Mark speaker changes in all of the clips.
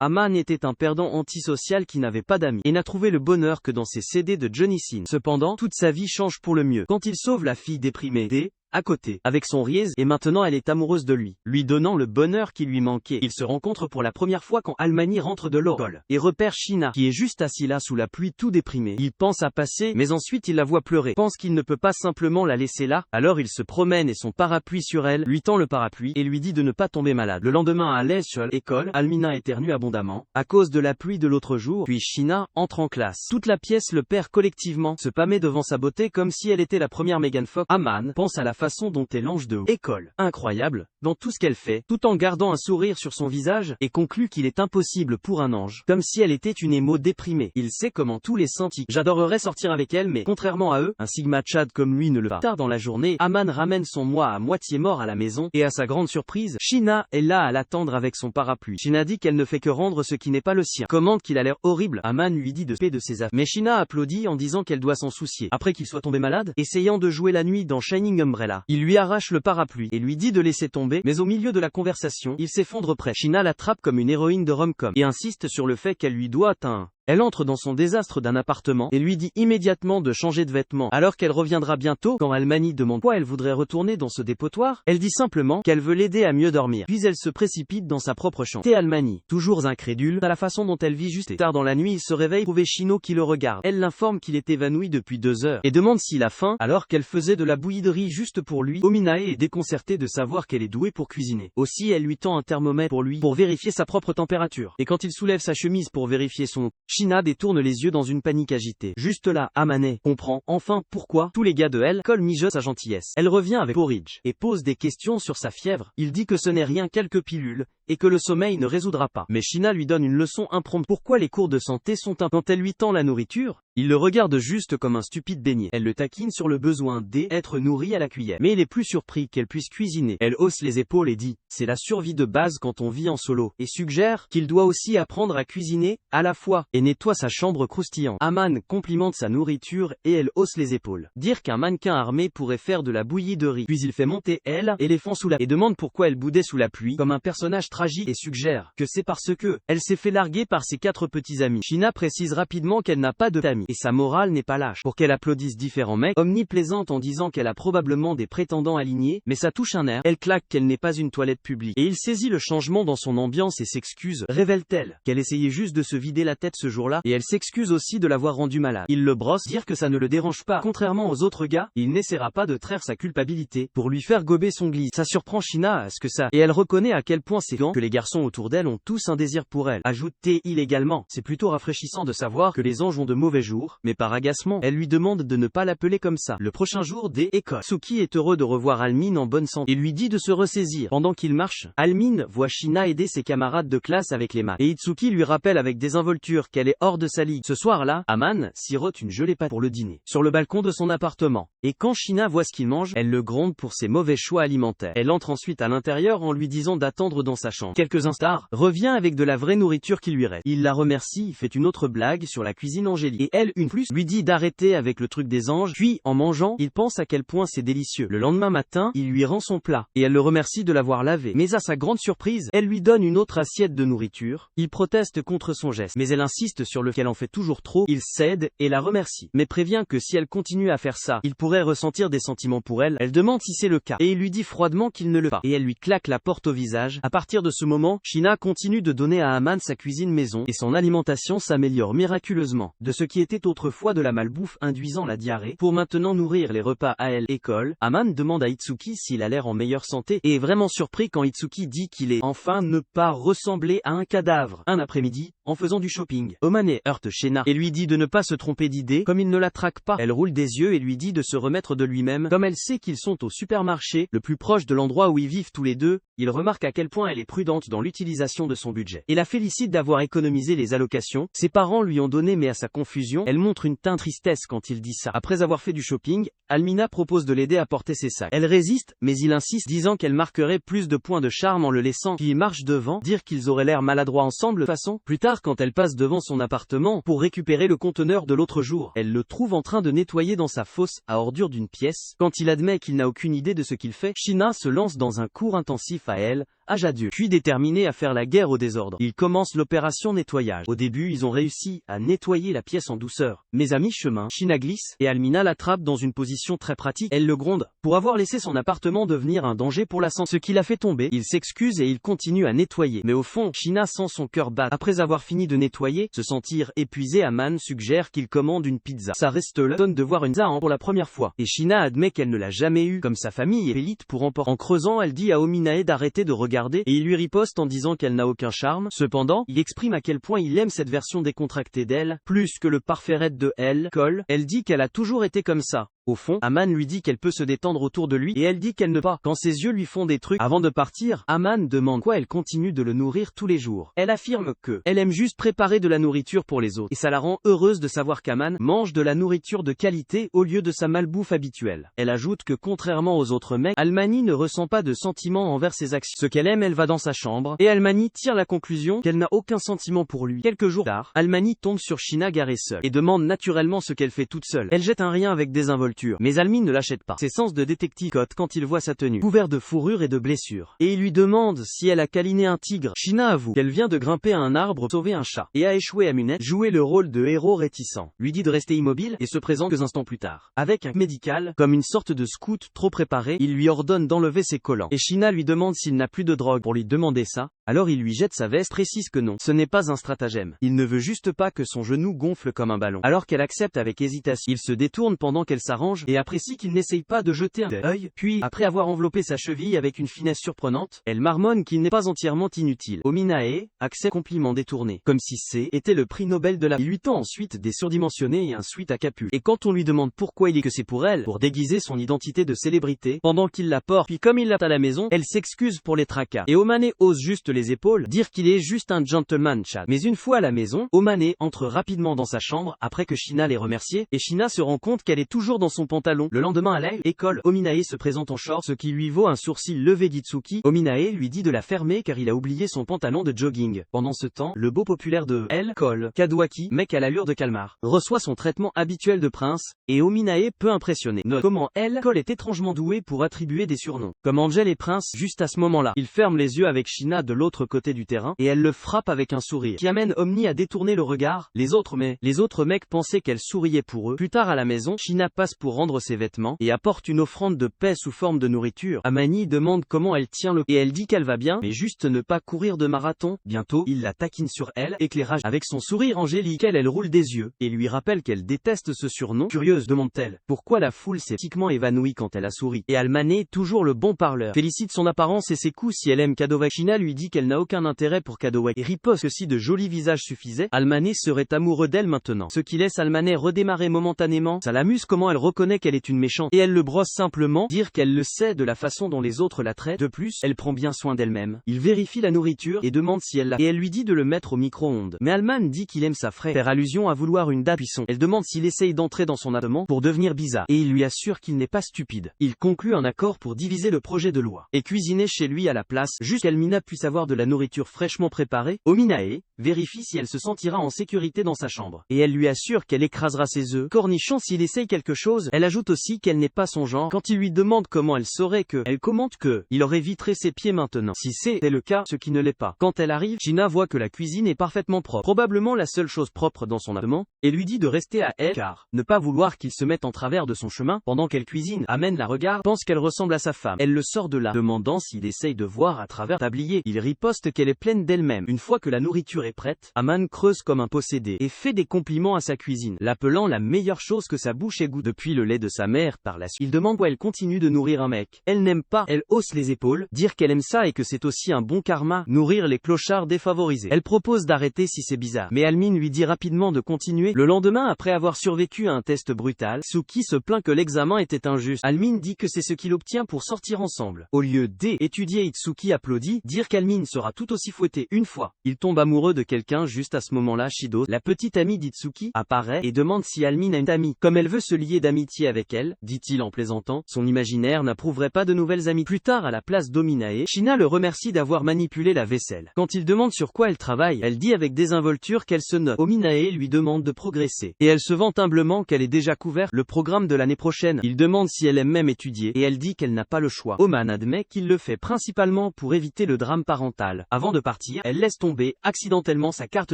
Speaker 1: Aman était un perdant antisocial qui n'avait pas d'amis, et n'a trouvé le bonheur que dans ses CD de Johnny Sins. Cependant, toute sa vie change pour le mieux, quand il sauve la fille déprimée D, à côté, avec son Riez, et maintenant elle est amoureuse de lui donnant le bonheur qui lui manquait. Ils se rencontrent pour la première fois quand Almani rentre de l'école, et repère Sheena, qui est juste assis là sous la pluie tout déprimé. Il pense à passer, mais ensuite il la voit pleurer, pense qu'il ne peut pas simplement la laisser là, alors il se promène et son parapluie sur elle, lui tend le parapluie, et lui dit de ne pas tomber malade. Le lendemain à l'école, Almina éternue abondamment, à cause de la pluie de l'autre jour, puis Sheena entre en classe. Toute la pièce le perd collectivement, se pâmer devant sa beauté comme si elle était la première Megan Fox. Aman pense à la façon dont elle ange de école, incroyable, dans tout ce qu'elle fait, tout en gardant un sourire sur son visage, et conclut qu'il est impossible pour un ange, comme si elle était une émo déprimée. Il sait comment tous les sentis. J'adorerais sortir avec elle, mais contrairement à eux, un Sigma Chad comme lui ne le va. Tard dans la journée, Aman ramène son moi à moitié mort à la maison, et à sa grande surprise, Sheena est là à l'attendre avec son parapluie. Sheena dit qu'elle ne fait que rendre ce qui n'est pas le sien. Commente qu'il a l'air horrible. Aman lui dit de se payer de ses affaires. Mais Sheena applaudit en disant qu'elle doit s'en soucier. Après qu'il soit tombé malade, essayant de jouer la nuit dans Shining Umbrella, il lui arrache le parapluie et lui dit de laisser tomber, mais au milieu de la conversation, il s'effondre près. Sheena l'attrape comme une héroïne de rom-com et insiste sur le fait qu'elle lui doit un. Elle entre dans son désastre d'un appartement et lui dit immédiatement de changer de vêtements, alors qu'elle reviendra bientôt. Quand Almani demande pourquoi elle voudrait retourner dans ce dépotoir, elle dit simplement qu'elle veut l'aider à mieux dormir. Puis elle se précipite dans sa propre chambre. Et Almani, toujours incrédule, à la façon dont elle vit juste. Tard dans la nuit, il se réveille, trouver Chino qui le regarde. Elle l'informe qu'il est évanoui depuis 2 heures et demande s'il a faim, alors qu'elle faisait de la bouillie de riz juste pour lui. Ominae est déconcertée de savoir qu'elle est douée pour cuisiner. Aussi, elle lui tend un thermomètre pour vérifier sa propre température. Et quand il soulève sa chemise pour vérifier son, Sheena détourne les yeux dans une panique agitée. Juste là, Amane comprend enfin pourquoi tous les gars de l'école mijotent sa gentillesse. Elle revient avec Porridge et pose des questions sur sa fièvre. Il dit que ce n'est rien, quelques pilules, et que le sommeil ne résoudra pas. Mais Sheena lui donne une leçon impromptue. Pourquoi les cours de santé sont importants? Quand elle lui tend la nourriture, il le regarde juste comme un stupide beignet. Elle le taquine sur le besoin d'être nourri à la cuillère. Mais il est plus surpris qu'elle puisse cuisiner. Elle hausse les épaules et dit, c'est la survie de base quand on vit en solo, et suggère qu'il doit aussi apprendre à cuisiner, à la fois, et nettoie sa chambre croustillante. Aman complimente sa nourriture et elle hausse les épaules. Dire qu'un mannequin armé pourrait faire de la bouillie de riz. Puis il fait monter éléphant sous la et demande pourquoi elle boudait sous la pluie, comme un personnage tragique, et suggère que c'est parce que elle s'est fait larguer par ses 4 petits amis. Sheena précise rapidement qu'elle n'a pas d'amis, et sa morale n'est pas lâche. Pour qu'elle applaudisse différents mecs, omniplaisante en disant qu'elle a probablement des prétendants alignés, mais ça touche un air. Elle claque qu'elle n'est pas une toilette publique. Et il saisit le changement dans son ambiance et s'excuse. Révèle-t-elle qu'elle essayait juste de se vider la tête ce jour-là, et elle s'excuse aussi de l'avoir rendu malade. Il le brosse, dire que ça ne le dérange pas. Contrairement aux autres gars, il n'essaiera pas de traire sa culpabilité pour lui faire gober son glisse. Ça surprend Sheena à ce que ça, et elle reconnaît à quel point c'est gant que les garçons autour d'elle ont tous un désir pour elle. Ajoute-t-il également, c'est plutôt rafraîchissant de savoir que les anges ont de mauvais jours, mais par agacement, elle lui demande de ne pas l'appeler comme ça. Le prochain jour des écoles, Suki est heureux de revoir Almin en bonne santé et lui dit de se ressaisir. Pendant qu'il marche, Almin voit Sheena aider ses camarades de classe avec les maths, et Itsuki lui rappelle avec désinvolture qu'elle est hors de sa ligue. Ce soir-là, Aman sirote une gelée pâte pour le dîner, sur le balcon de son appartement. Et quand Sheena voit ce qu'il mange, elle le gronde pour ses mauvais choix alimentaires. Elle entre ensuite à l'intérieur en lui disant d'attendre dans sa chambre. Quelques instants, revient avec de la vraie nourriture qui lui reste. Il la remercie, fait une autre blague sur la cuisine angélique. Et elle, une plus, lui dit d'arrêter avec le truc des anges, puis, en mangeant, il pense à quel point c'est délicieux. Le lendemain matin, il lui rend son plat, et elle le remercie de l'avoir lavé. Mais à sa grande surprise, elle lui donne une autre assiette de nourriture. Il proteste contre son geste, mais elle insiste sur le qu'elle en fait toujours trop. Il cède, et la remercie, mais prévient que si elle continue à faire ça, il pourrait ressentir des sentiments pour elle. Elle demande si c'est le cas, et il lui dit froidement qu'il ne le pas, et elle lui claque la porte au visage. À partir de ce moment, Sheena continue de donner à Aman sa cuisine maison, et son alimentation s'améliore miraculeusement. De ce qui était autrefois de la malbouffe induisant la diarrhée, pour maintenant nourrir les repas à l'école, Aman demande à Itsuki s'il a l'air en meilleure santé, et est vraiment surpris quand Itsuki dit qu'il est enfin ne pas ressembler à un cadavre. Un après-midi, en faisant du shopping, Omane heurte Sheena, et lui dit de ne pas se tromper d'idée, comme il ne la traque pas. Elle roule des yeux et lui dit de se remettre de lui-même, comme elle sait qu'ils sont au supermarché, le plus proche de l'endroit où ils vivent tous les deux. Il remarque à quel point elle est prudente dans l'utilisation de son budget, et la félicite d'avoir économisé les allocations. Ses parents lui ont donné, mais à sa confusion, elle montre une teinte tristesse quand il dit ça. Après avoir fait du shopping, Almina propose de l'aider à porter ses sacs. Elle résiste, mais il insiste, disant qu'elle marquerait plus de points de charme en le laissant, puis il marche devant, dire qu'ils auraient l'air maladroits ensemble. Façon, plus tard quand elle passe devant son appartement pour récupérer le conteneur de l'autre jour, elle le trouve en train de nettoyer dans sa fosse à ordures d'une pièce. Quand il admet qu'il n'a aucune idée de ce qu'il fait, Sheena se lance dans un cours intensif à elle, âge adieu. Puis déterminés à faire la guerre au désordre, ils commencent l'opération nettoyage. Au début, ils ont réussi à nettoyer la pièce en douceur. Mais à mi-chemin, Sheena glisse, et Almina l'attrape dans une position très pratique. Elle le gronde, pour avoir laissé son appartement devenir un danger pour la santé. Ce qui l'a fait tomber, il s'excuse et il continue à nettoyer. Mais au fond, Sheena sent son cœur battre. Après avoir fini de nettoyer, se sentir épuisé, Aman suggère qu'il commande une pizza. Ça reste le donne de voir une pizza pour la première fois. Et Sheena admet qu'elle ne l'a jamais eu, comme sa famille et élite pour emporter. En creusant, elle dit à Ominae d'arrêter de regarder, et il lui riposte en disant qu'elle n'a aucun charme. Cependant, il exprime à quel point il aime cette version décontractée d'elle, plus que le parfait raid de elle, Cole. Elle dit qu'elle a toujours été comme ça. Au fond, Aman lui dit qu'elle peut se détendre autour de lui, et elle dit qu'elle ne pas. Quand ses yeux lui font des trucs, avant de partir, Aman demande pourquoi elle continue de le nourrir tous les jours. Elle affirme que elle aime juste préparer de la nourriture pour les autres, et ça la rend heureuse de savoir qu'Aman mange de la nourriture de qualité au lieu de sa malbouffe habituelle. Elle ajoute que contrairement aux autres mecs, Almani ne ressent pas de sentiment envers ses actions. Ce qu'elle aime, elle va dans sa chambre, et Almani tire la conclusion qu'elle n'a aucun sentiment pour lui. Quelques jours tard, Almani tombe sur Sheena garée seule, et demande naturellement ce qu'elle fait toute seule. Elle jette un rien avec désinvolture. Mais Almin ne l'achète pas. Ses sens de détective cotent quand il voit sa tenue, couvert de fourrure et de blessures. Et il lui demande si elle a câliné un tigre. Sheena avoue qu'elle vient de grimper à un arbre pour sauver un chat, et a échoué à Munette, jouer le rôle de héros réticent. Lui dit de rester immobile, et se présente quelques instants plus tard. Avec un médical, comme une sorte de scout trop préparé, il lui ordonne d'enlever ses collants. Et Sheena lui demande s'il n'a plus de drogue pour lui demander ça. Alors il lui jette sa veste, précise que non, ce n'est pas un stratagème. Il ne veut juste pas que son genou gonfle comme un ballon. Alors qu'elle accepte avec hésitation, il se détourne pendant qu'elle s'arrange, et apprécie qu'il n'essaye pas de jeter un œil, puis, après avoir enveloppé sa cheville avec une finesse surprenante, elle marmonne qu'il n'est pas entièrement inutile. Ominae accepte compliment détourné, comme si c'est était le prix Nobel de la. Il lui tend ensuite des surdimensionnés et un sweat à capuche. Et quand on lui demande pourquoi il est que c'est pour elle, pour déguiser son identité de célébrité, pendant qu'il la porte, puis comme il l'a à la maison, elle s'excuse pour les tracas. Et Omane ose juste les épaules, dire qu'il est juste un gentleman chat. Mais une fois à la maison, Omane entre rapidement dans sa chambre, après que Sheena l'ait remercié, et Sheena se rend compte qu'elle est toujours dans son pantalon. Le lendemain à l'école, Ominae se présente en short, ce qui lui vaut un sourcil levé d'Itsuki. Ominae lui dit de la fermer car il a oublié son pantalon de jogging. Pendant ce temps, le beau populaire de elle, Cole, Kadoaki, mec à l'allure de calmar, reçoit son traitement habituel de prince, et Ominae peut impressionner. Note comment elle, Cole est étrangement doué pour attribuer des surnoms, comme Angel et Prince. Juste à ce moment-là, il ferme les yeux avec Sheena de l'autre côté du terrain, et elle le frappe avec un sourire, qui amène Omni à détourner le regard. Les autres mecs pensaient qu'elle souriait pour eux. Plus tard à la maison, Sheena passe pour rendre ses vêtements, et apporte une offrande de paix sous forme de nourriture. Amani demande comment elle tient le, et elle dit qu'elle va bien, mais juste ne pas courir de marathon. Bientôt, il la taquine sur elle, éclairage, avec son sourire angélique, elle roule des yeux, et lui rappelle qu'elle déteste ce surnom. Curieuse, demande-t-elle, pourquoi la foule s'est tiquement évanouie quand elle a souri. Et Almané, toujours le bon parleur, félicite son apparence et ses coups si elle aime Kadowaki. Sheena lui dit qu'elle n'a aucun intérêt pour Kadowaki, et riposte que si de jolis visages suffisaient, Almané serait amoureux d'elle maintenant. Ce qui laisse Almané redémarrer momentanément. Ça l'amuse comment elle reconnaît qu'elle est une méchante, et elle le brosse simplement, dire qu'elle le sait de la façon dont les autres la traitent. De plus, elle prend bien soin d'elle-même. Il vérifie la nourriture, et demande si elle l'a, et elle lui dit de le mettre au micro-ondes. Mais Alman dit qu'il aime sa frère, faire allusion à vouloir une date cuisson. Elle demande s'il essaye d'entrer dans son appartement pour devenir bizarre, et il lui assure qu'il n'est pas stupide. Il conclut un accord pour diviser le projet de loi, et cuisiner chez lui à la place, juste qu'Almina puisse avoir de la nourriture fraîchement préparée. Ominae vérifie si elle se sentira en sécurité dans sa chambre, et elle lui assure qu'elle écrasera ses œufs cornichons s'il essaye quelque chose. Elle ajoute aussi qu'elle n'est pas son genre. Quand il lui demande comment elle saurait que, elle commente que il aurait vitré ses pieds maintenant, si c'était le cas, ce qui ne l'est pas. Quand elle arrive, Sheena voit que la cuisine est parfaitement propre, probablement la seule chose propre dans son appartement, et lui dit de rester à elle car ne pas vouloir qu'il se mette en travers de son chemin pendant qu'elle cuisine. Amène la regarde, pense qu'elle ressemble à sa femme. Elle le sort de là, demandant s'il essaye de voir à travers le tablier. Il riposte qu'elle est pleine d'elle-même. Une fois que la nourriture est prête, Aman creuse comme un possédé et fait des compliments à sa cuisine, l'appelant la meilleure chose que sa bouche égoutte depuis le lait de sa mère. Par la suite, il demande pourquoi elle continue de nourrir un mec. Elle n'aime pas, elle hausse les épaules, dire qu'elle aime ça et que c'est aussi un bon karma, nourrir les clochards défavorisés. Elle propose d'arrêter si c'est bizarre, mais Almin lui dit rapidement de continuer. Le lendemain, après avoir survécu à un test brutal, Suki se plaint que l'examen était injuste. Almin dit que c'est ce qu'il obtient pour sortir ensemble. Au lieu d'étudier, Itsuki applaudit, dire qu'Almin sera tout aussi fouettée une fois. Il tombe amoureux de quelqu'un. Juste à ce moment-là, Shido, la petite amie d'Itsuki, apparaît et demande si Almin a une amie. Comme elle veut se lier d'amitié amitié avec elle, dit-il en plaisantant, son imaginaire n'approuverait pas de nouvelles amies. Plus tard à la place d'Ominae, Shina le remercie d'avoir manipulé la vaisselle. Quand il demande sur quoi elle travaille, elle dit avec désinvolture qu'elle se note. Ominae lui demande de progresser, et elle se vante humblement qu'elle est déjà couvert le programme de l'année prochaine. Il demande si elle aime même étudier, et elle dit qu'elle n'a pas le choix. Oman admet qu'il le fait principalement pour éviter le drame parental. Avant de partir, elle laisse tomber accidentellement sa carte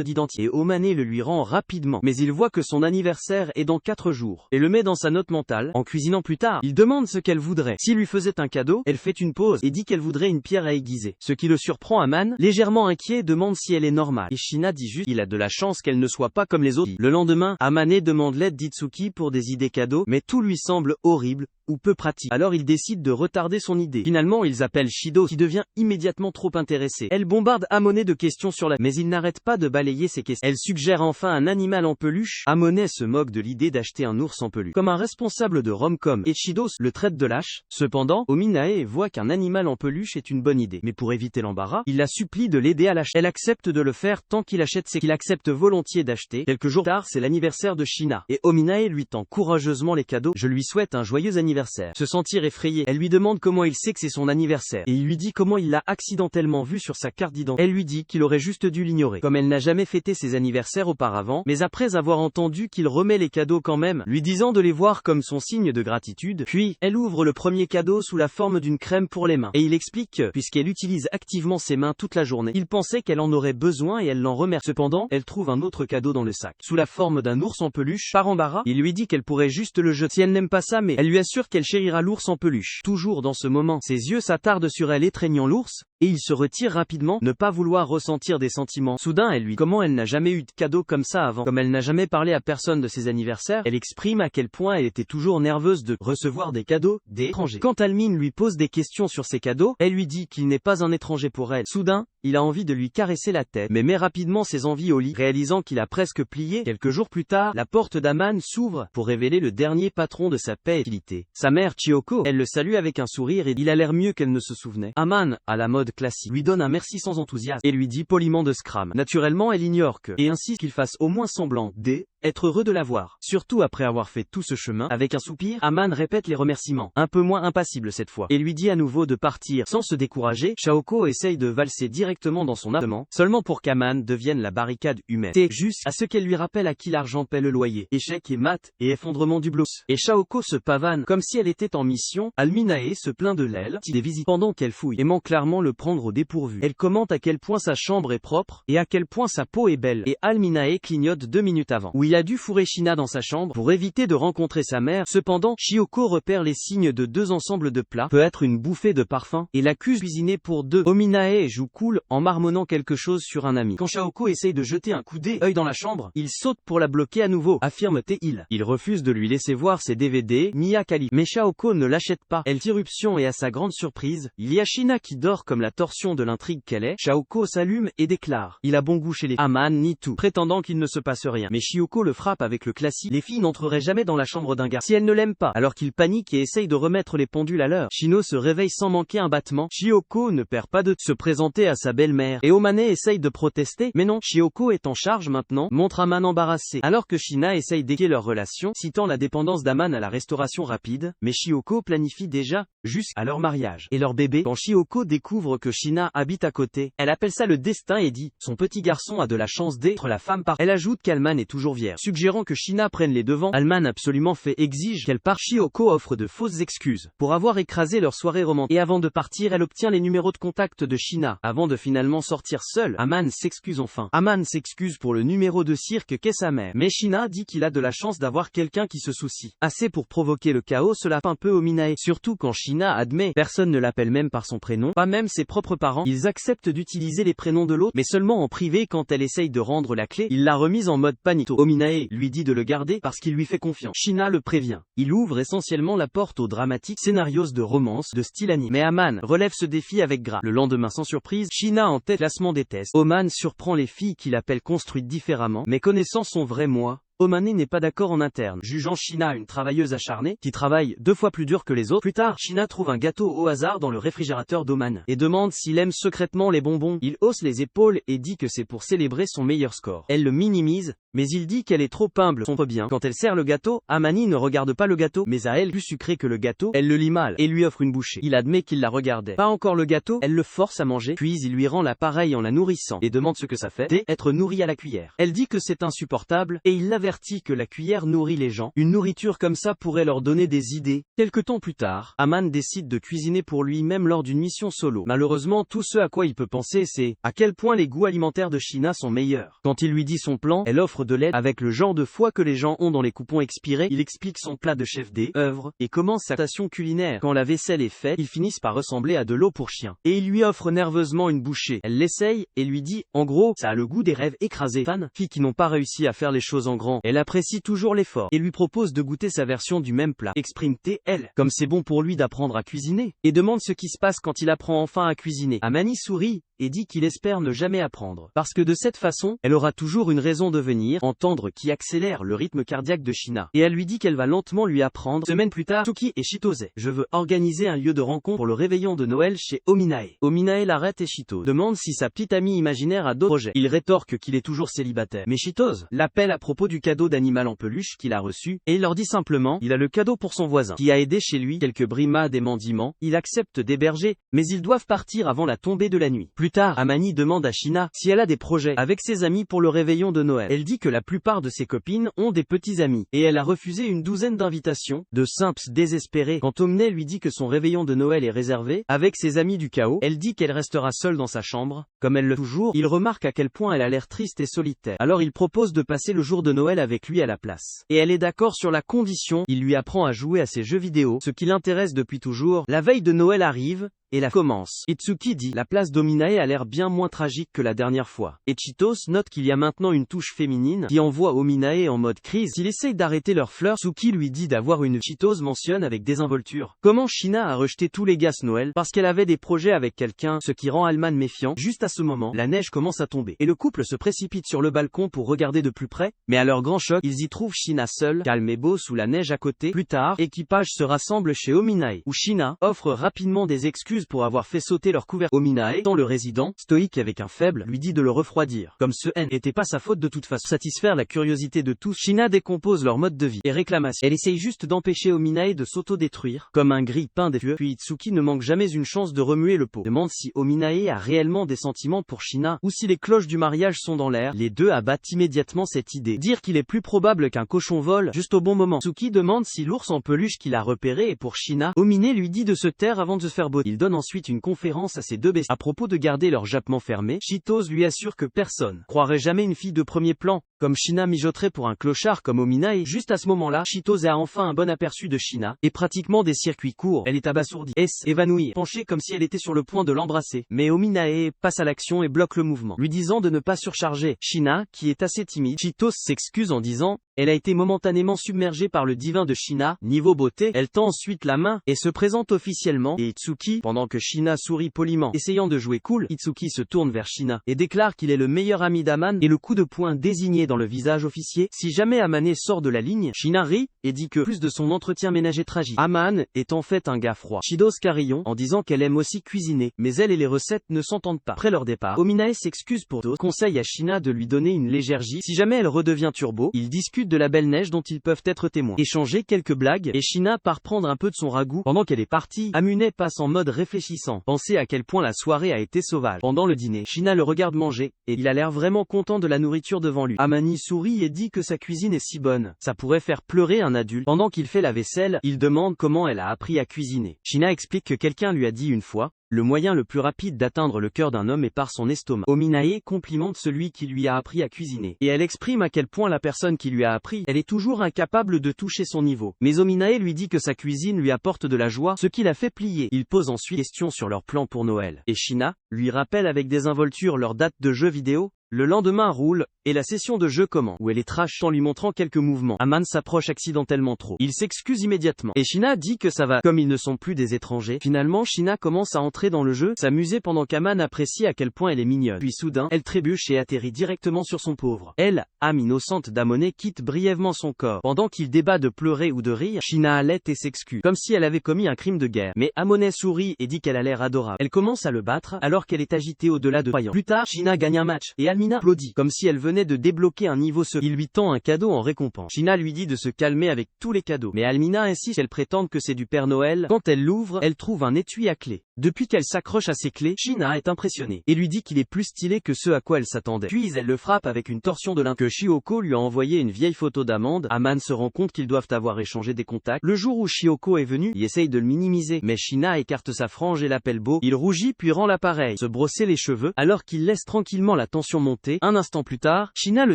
Speaker 1: d'identité et Omané le lui rend rapidement. Mais il voit que son anniversaire est dans 4 jours, et le met dans sa note mentale. En cuisinant plus tard, il demande ce qu'elle voudrait. S'il lui faisait un cadeau, elle fait une pause et dit qu'elle voudrait une pierre à aiguiser. Ce qui le surprend. Aman, légèrement inquiet, demande si elle est normale. Et Shina dit juste il a de la chance qu'elle ne soit pas comme les autres. Le lendemain, Amane demande l'aide d'Itsuki pour des idées cadeaux, mais tout lui semble horrible ou peu pratique. Alors il décide de retarder son idée. Finalement ils appellent Shido qui devient immédiatement trop intéressée. Elle bombarde Amone de questions sur la... Mais il n'arrête pas de balayer ses questions. Elle suggère enfin un animal en peluche. Amone se moque de l'idée d'acheter un ours en peluche. Comme un responsable de rom-com, et Shido le traite de lâche. Cependant, Ominae voit qu'un animal en peluche est une bonne idée. Mais pour éviter l'embarras, il la supplie de l'aider à l'acheter. Elle accepte de le faire tant qu'il achète qu'il accepte volontiers d'acheter. Quelques jours tard, c'est l'anniversaire de Shina. Et Ominae lui tend courageusement les cadeaux. Je lui souhaite un joyeux anniversaire. Se sentir effrayé, elle lui demande comment il sait que c'est son anniversaire, et il lui dit comment il l'a accidentellement vu sur sa carte d'identité. Elle lui dit qu'il aurait juste dû l'ignorer, comme elle n'a jamais fêté ses anniversaires auparavant, mais après avoir entendu qu'il remet les cadeaux quand même, lui disant de les voir comme son signe de gratitude. Puis, elle ouvre le premier cadeau sous la forme d'une crème pour les mains, et il explique que, puisqu'elle utilise activement ses mains toute la journée, il pensait qu'elle en aurait besoin et elle l'en remercie. Cependant, elle trouve un autre cadeau dans le sac, sous la forme d'un ours en peluche. Par embarras, il lui dit qu'elle pourrait juste le jeter si elle n'aime pas ça, mais elle lui assure qu'elle chérira l'ours en peluche. Toujours dans ce moment, ses yeux s'attardent sur elle étreignant l'ours, et il se retire rapidement, ne pas vouloir ressentir des sentiments. Soudain elle lui comment elle n'a jamais eu de cadeau comme ça avant. Comme elle n'a jamais parlé à personne de ses anniversaires, elle exprime à quel point elle était toujours nerveuse de recevoir des cadeaux d'étrangers. Quand Almine lui pose des questions sur ses cadeaux, elle lui dit qu'il n'est pas un étranger pour elle. Soudain, il a envie de lui caresser la tête, mais met rapidement ses envies au lit, réalisant qu'il a presque plié. Quelques jours plus tard, la porte d'Aman s'ouvre pour révéler le dernier patron de sa paix et utilité. Sa mère Chiyoko, elle le salue avec un sourire et il a l'air mieux qu'elle ne se souvenait. Aman, à la mode classique, lui donne un merci sans enthousiasme et lui dit poliment de scram. Naturellement elle ignore que, et insiste qu'il fasse au moins semblant d'être heureux de la voir. Surtout après avoir fait tout ce chemin. Avec un soupir, Aman répète les remerciements, un peu moins impassible cette fois, et lui dit à nouveau de partir. Sans se décourager, Shaoko essaye de valser directement dans son appartement, seulement pour qu'Aman devienne la barricade humaine. C'est juste à ce qu'elle lui rappelle à qui l'argent paie le loyer. Échec et mat, et effondrement du bloc. Et Shaoko se pavane, comme si elle était en mission. Alminae se plaint de l'aile, des visites pendant qu'elle fouille, aimant clairement le prendre au dépourvu. Elle commente à quel point sa chambre est propre, et à quel point sa peau est belle, et Alminae clignote 2 minutes avant, où il a dû fourrer Shina dans sa chambre, pour éviter de rencontrer sa mère. Cependant, Chiyoko repère les signes de 2 ensembles de plats, peut être une bouffée de parfum, et l'accuse de cuisiner pour 2. Ominae joue cool, en marmonnant quelque chose sur un ami. Quand Shaoko essaye de jeter un coup d'œil dans la chambre, il saute pour la bloquer à nouveau, affirme-t-il. Il refuse de lui laisser voir ses DVD, Mia Khalifa. Mais Shaoko ne l'achète pas. Elle irruption et à sa grande surprise, il y a Shina qui dort comme la torsion de l'intrigue qu'elle est. Shaoko s'allume et déclare. Il a bon goût chez les Aman nie tout, prétendant qu'il ne se passe rien. Mais Chiyoko le frappe avec le classique. Les filles n'entreraient jamais dans la chambre d'un gars si elles ne l'aiment pas. Alors qu'il panique et essaye de remettre les pendules à l'heure. Shino se réveille sans manquer un battement. Chiyoko ne perd pas de se présenter à sa belle-mère. Et Omane essaye de protester. Mais non, Chiyoko est en charge maintenant, montre Aman embarrassé. Alors que Shina essaye d'égayer leur relation, citant la dépendance d'Aman à la restauration rapide. Mais Chiyoko planifie déjà, jusqu'à leur mariage. Et leur bébé. Quand Chiyoko découvre que Shina habite à côté, elle appelle ça le destin et dit, son petit garçon a de la chance d'être la femme par. Elle ajoute qu'Alman est toujours vierge, suggérant que Shina prenne les devants. Alman absolument fait exige qu'elle parte. Chiyoko offre de fausses excuses pour avoir écrasé leur soirée romantique. Et avant de partir, elle obtient les numéros de contact de Shina. Avant de finalement sortir seule, Aman s'excuse enfin. Aman s'excuse pour le numéro de cirque qu'est sa mère. Mais Shina dit qu'il a de la chance d'avoir quelqu'un qui se soucie. Assez pour provoquer le chaos, cela un peu Ominae. Surtout quand Shina admet, personne ne l'appelle même par son prénom, pas même ses propres parents. Ils acceptent d'utiliser les prénoms de l'autre, mais seulement en privé quand elle essaye de rendre la clé. Il l'a remise en mode panique. Ominae lui dit de le garder parce qu'il lui fait confiance. Shina le prévient. Il ouvre essentiellement la porte aux dramatiques scénarios de romance de style anime. Mais Aman relève ce défi avec grâce. Le lendemain sans surprise, Shina en tête classement des tests. Oman surprend les filles qu'il appelle construites différemment, mais connaissant son vrai moi, Omane n'est pas d'accord en interne, jugeant Shina une travailleuse acharnée, qui travaille 2 fois plus dur que les autres. Plus tard, Shina trouve un gâteau au hasard dans le réfrigérateur d'Oman, et demande s'il aime secrètement les bonbons. Il hausse les épaules et dit que c'est pour célébrer son meilleur score. Elle le minimise, Mais il dit qu'elle est trop humble, son bien. Quand elle sert le gâteau, Amani ne regarde pas le gâteau, mais à elle, plus sucré que le gâteau, elle le lit mal, et lui offre une bouchée. Il admet qu'il la regardait. Pas encore le gâteau, elle le force à manger, puis il lui rend l'appareil en la nourrissant, et demande ce que ça fait, être nourri à la cuillère. Elle dit que c'est insupportable, et il l'avertit que la cuillère nourrit les gens. Une nourriture comme ça pourrait leur donner des idées. Quelque temps plus tard, Aman décide de cuisiner pour lui même lors d'une mission solo. Malheureusement, tout ce à quoi il peut penser, c'est à quel point les goûts alimentaires de Sheena sont meilleurs. Quand il lui dit son plan, elle offre de l'aide avec le genre de foi que les gens ont dans les coupons expirés. Il explique son plat de chef d'œuvre et commence sa station culinaire. Quand la vaisselle est faite, ils finissent par ressembler à de l'eau pour chien. Et il lui offre nerveusement une bouchée. Elle l'essaye et lui dit, en gros, ça a le goût des rêves écrasés. Fan, filles qui n'ont pas réussi à faire les choses en grand. Elle apprécie toujours l'effort et lui propose de goûter sa version du même plat. Exprime-t elle, comme c'est bon pour lui d'apprendre à cuisiner, et demande ce qui se passe quand il apprend enfin à cuisiner. Amani sourit et dit qu'il espère ne jamais apprendre. Parce que de cette façon, elle aura toujours une raison de venir, entendre qui accélère le rythme cardiaque de Sheena. Et elle lui dit qu'elle va lentement lui apprendre. Semaine plus tard, Tsuki et Chitose. Je veux organiser un lieu de rencontre pour le réveillon de Noël chez Ominae. Ominae l'arrête et Chitose demande si sa petite amie imaginaire a d'autres projets. Il rétorque qu'il est toujours célibataire. Mais Chitose l'appelle à propos du cadeau d'animal en peluche qu'il a reçu, et il leur dit simplement, il a le cadeau pour son voisin, qui a aidé chez lui quelques brimades et mendiments. Il accepte d'héberger, mais ils doivent partir avant la tombée de la nuit. Plus tard, Amani demande à Sheena si elle a des projets avec ses amis pour le réveillon de Noël. Elle dit que la plupart de ses copines ont des petits amis, et elle a refusé une douzaine d'invitations, de simps désespérés. Quand Omney lui dit que son réveillon de Noël est réservé, avec ses amis du chaos, elle dit qu'elle restera seule dans sa chambre, comme elle le fait toujours. Il remarque à quel point elle a l'air triste et solitaire. Alors il propose de passer le jour de Noël avec lui à la place. Et elle est d'accord sur la condition, il lui apprend à jouer à ses jeux vidéo, ce qui l'intéresse depuis toujours. La veille de Noël arrive, et la commence. Itsuki dit, la place d'Ominae a l'air bien moins tragique que la dernière fois. Et Chitos note qu'il y a maintenant une touche féminine, qui envoie Ominae en mode crise. S'il essaye d'arrêter leur fleur, Tsuki lui dit d'avoir une. Chitos mentionne avec désinvolture comment Sheena a rejeté tous les gars ce Noël, parce qu'elle avait des projets avec quelqu'un, ce qui rend Alman méfiant. Juste à ce moment, la neige commence à tomber, et le couple se précipite sur le balcon pour regarder de plus près, mais à leur grand choc, ils y trouvent Sheena seule, calme et beau sous la neige à côté. Plus tard, équipage se rassemble chez Ominae, où Sheena offre rapidement des excuses pour avoir fait sauter leur couvercle. Ominae, dans le résident, stoïque avec un faible, lui dit de le refroidir. Comme ce n'était pas sa faute de toute façon. Satisfaire la curiosité de tous, Sheena décompose leur mode de vie et réclamation. Elle essaye juste d'empêcher Ominae de s'auto-détruire, comme un grille-pain des vieux. Puis Itsuki ne manque jamais une chance de remuer le pot. Demande si Ominae a réellement des sentiments pour Sheena, ou si les cloches du mariage sont dans l'air. Les deux abattent immédiatement cette idée. Dire qu'il est plus probable qu'un cochon vole, juste au bon moment. Itsuki demande si l'ours en peluche qu'il a repéré est pour Sheena. Ominae lui dit de se taire avant de se faire botter. Il donne ensuite une conférence à ses deux bestiaux à propos de garder leur jappement fermé. Chitos lui assure que personne croirait jamais une fille de premier plan, comme Sheena mijoterait pour un clochard comme Ominae. Juste à ce moment-là, Chitos a enfin un bon aperçu de Sheena, et pratiquement des circuits courts. Elle est abasourdie, évanouie, penchée comme si elle était sur le point de l'embrasser. Mais Ominae passe à l'action et bloque le mouvement, lui disant de ne pas surcharger. Sheena, qui est assez timide, Chitos s'excuse en disant, elle a été momentanément submergée par le divin de Sheena. Niveau beauté, elle tend ensuite la main, et se présente officiellement, et Itsuki, pendant que Sheena sourit poliment, essayant de jouer cool, Itsuki se tourne vers Sheena, et déclare qu'il est le meilleur ami d'Aman, et le coup de poing désigné dans le visage officier. Si jamais Amane sort de la ligne, Sheena rit, et dit que, plus de son entretien ménager tragique, Aman est en fait un gars froid. Shidos carillon, en disant qu'elle aime aussi cuisiner, mais elle et les recettes ne s'entendent pas. Après leur départ, Ominae s'excuse pour d'autres, conseille à Sheena de lui donner une légère J si jamais elle redevient turbo. Ils discutent de la belle neige dont ils peuvent être témoins, échanger quelques blagues, et Sheena part prendre un peu de son ragoût. Pendant qu'elle est partie, Amune passe en mode réfléchissant, penser à quel point la soirée a été sauvage. Pendant le dîner, Sheena le regarde manger, et il a l'air vraiment content de la nourriture devant lui. Amani sourit et dit que sa cuisine est si bonne, ça pourrait faire pleurer un adulte. Pendant qu'il fait la vaisselle, il demande comment elle a appris à cuisiner. Sheena explique que quelqu'un lui a dit une fois, le moyen le plus rapide d'atteindre le cœur d'un homme est par son estomac. Ominae complimente celui qui lui a appris à cuisiner, et elle exprime à quel point la personne qui lui a appris, elle est toujours incapable de toucher son niveau. Mais Ominae lui dit que sa cuisine lui apporte de la joie, ce qui la fait plier. Il pose ensuite question sur leur plan pour Noël, et Sheena lui rappelle avec désinvolture leur date de jeu vidéo. Le lendemain roule, et la session de jeu commence, où elle est trash en lui montrant quelques mouvements. Aman s'approche accidentellement trop. Il s'excuse immédiatement, et Sheena dit que ça va, comme ils ne sont plus des étrangers. Finalement, Sheena commence à entrer dans le jeu, s'amuser pendant qu'Aman apprécie à quel point elle est mignonne. Puis soudain, elle trébuche et atterrit directement sur son pauvre. Elle, âme innocente d'Amone, quitte brièvement son corps. Pendant qu'il débat de pleurer ou de rire, Sheena allait et s'excuse, comme si elle avait commis un crime de guerre. Mais Amone sourit et dit qu'elle a l'air adorable. Elle commence à le battre, alors qu'elle est agitée au-delà de croyants. Plus tard, Sheena gagne un match, et Amina applaudit, comme si elle venait venait de débloquer un niveau secret. Il lui tend un cadeau en récompense. Sheena lui dit de se calmer avec tous les cadeaux. Mais Almina insiste qu'elle prétende que c'est du Père Noël. Quand elle l'ouvre, elle trouve un étui à clés. Depuis qu'elle s'accroche à ses clés, Sheena est impressionnée et lui dit qu'il est plus stylé que ce à quoi elle s'attendait. Puis elle le frappe avec une torsion de que Shioko lui a envoyé une vieille photo d'Amande. Aman se rend compte qu'ils doivent avoir échangé des contacts. Le jour où Shioko est venue, il essaye de le minimiser, mais Sheena écarte sa frange et l'appelle beau. Il rougit puis rend l'appareil, se brosser les cheveux, alors qu'il laisse tranquillement la tension monter. Un instant plus tard, Sheena le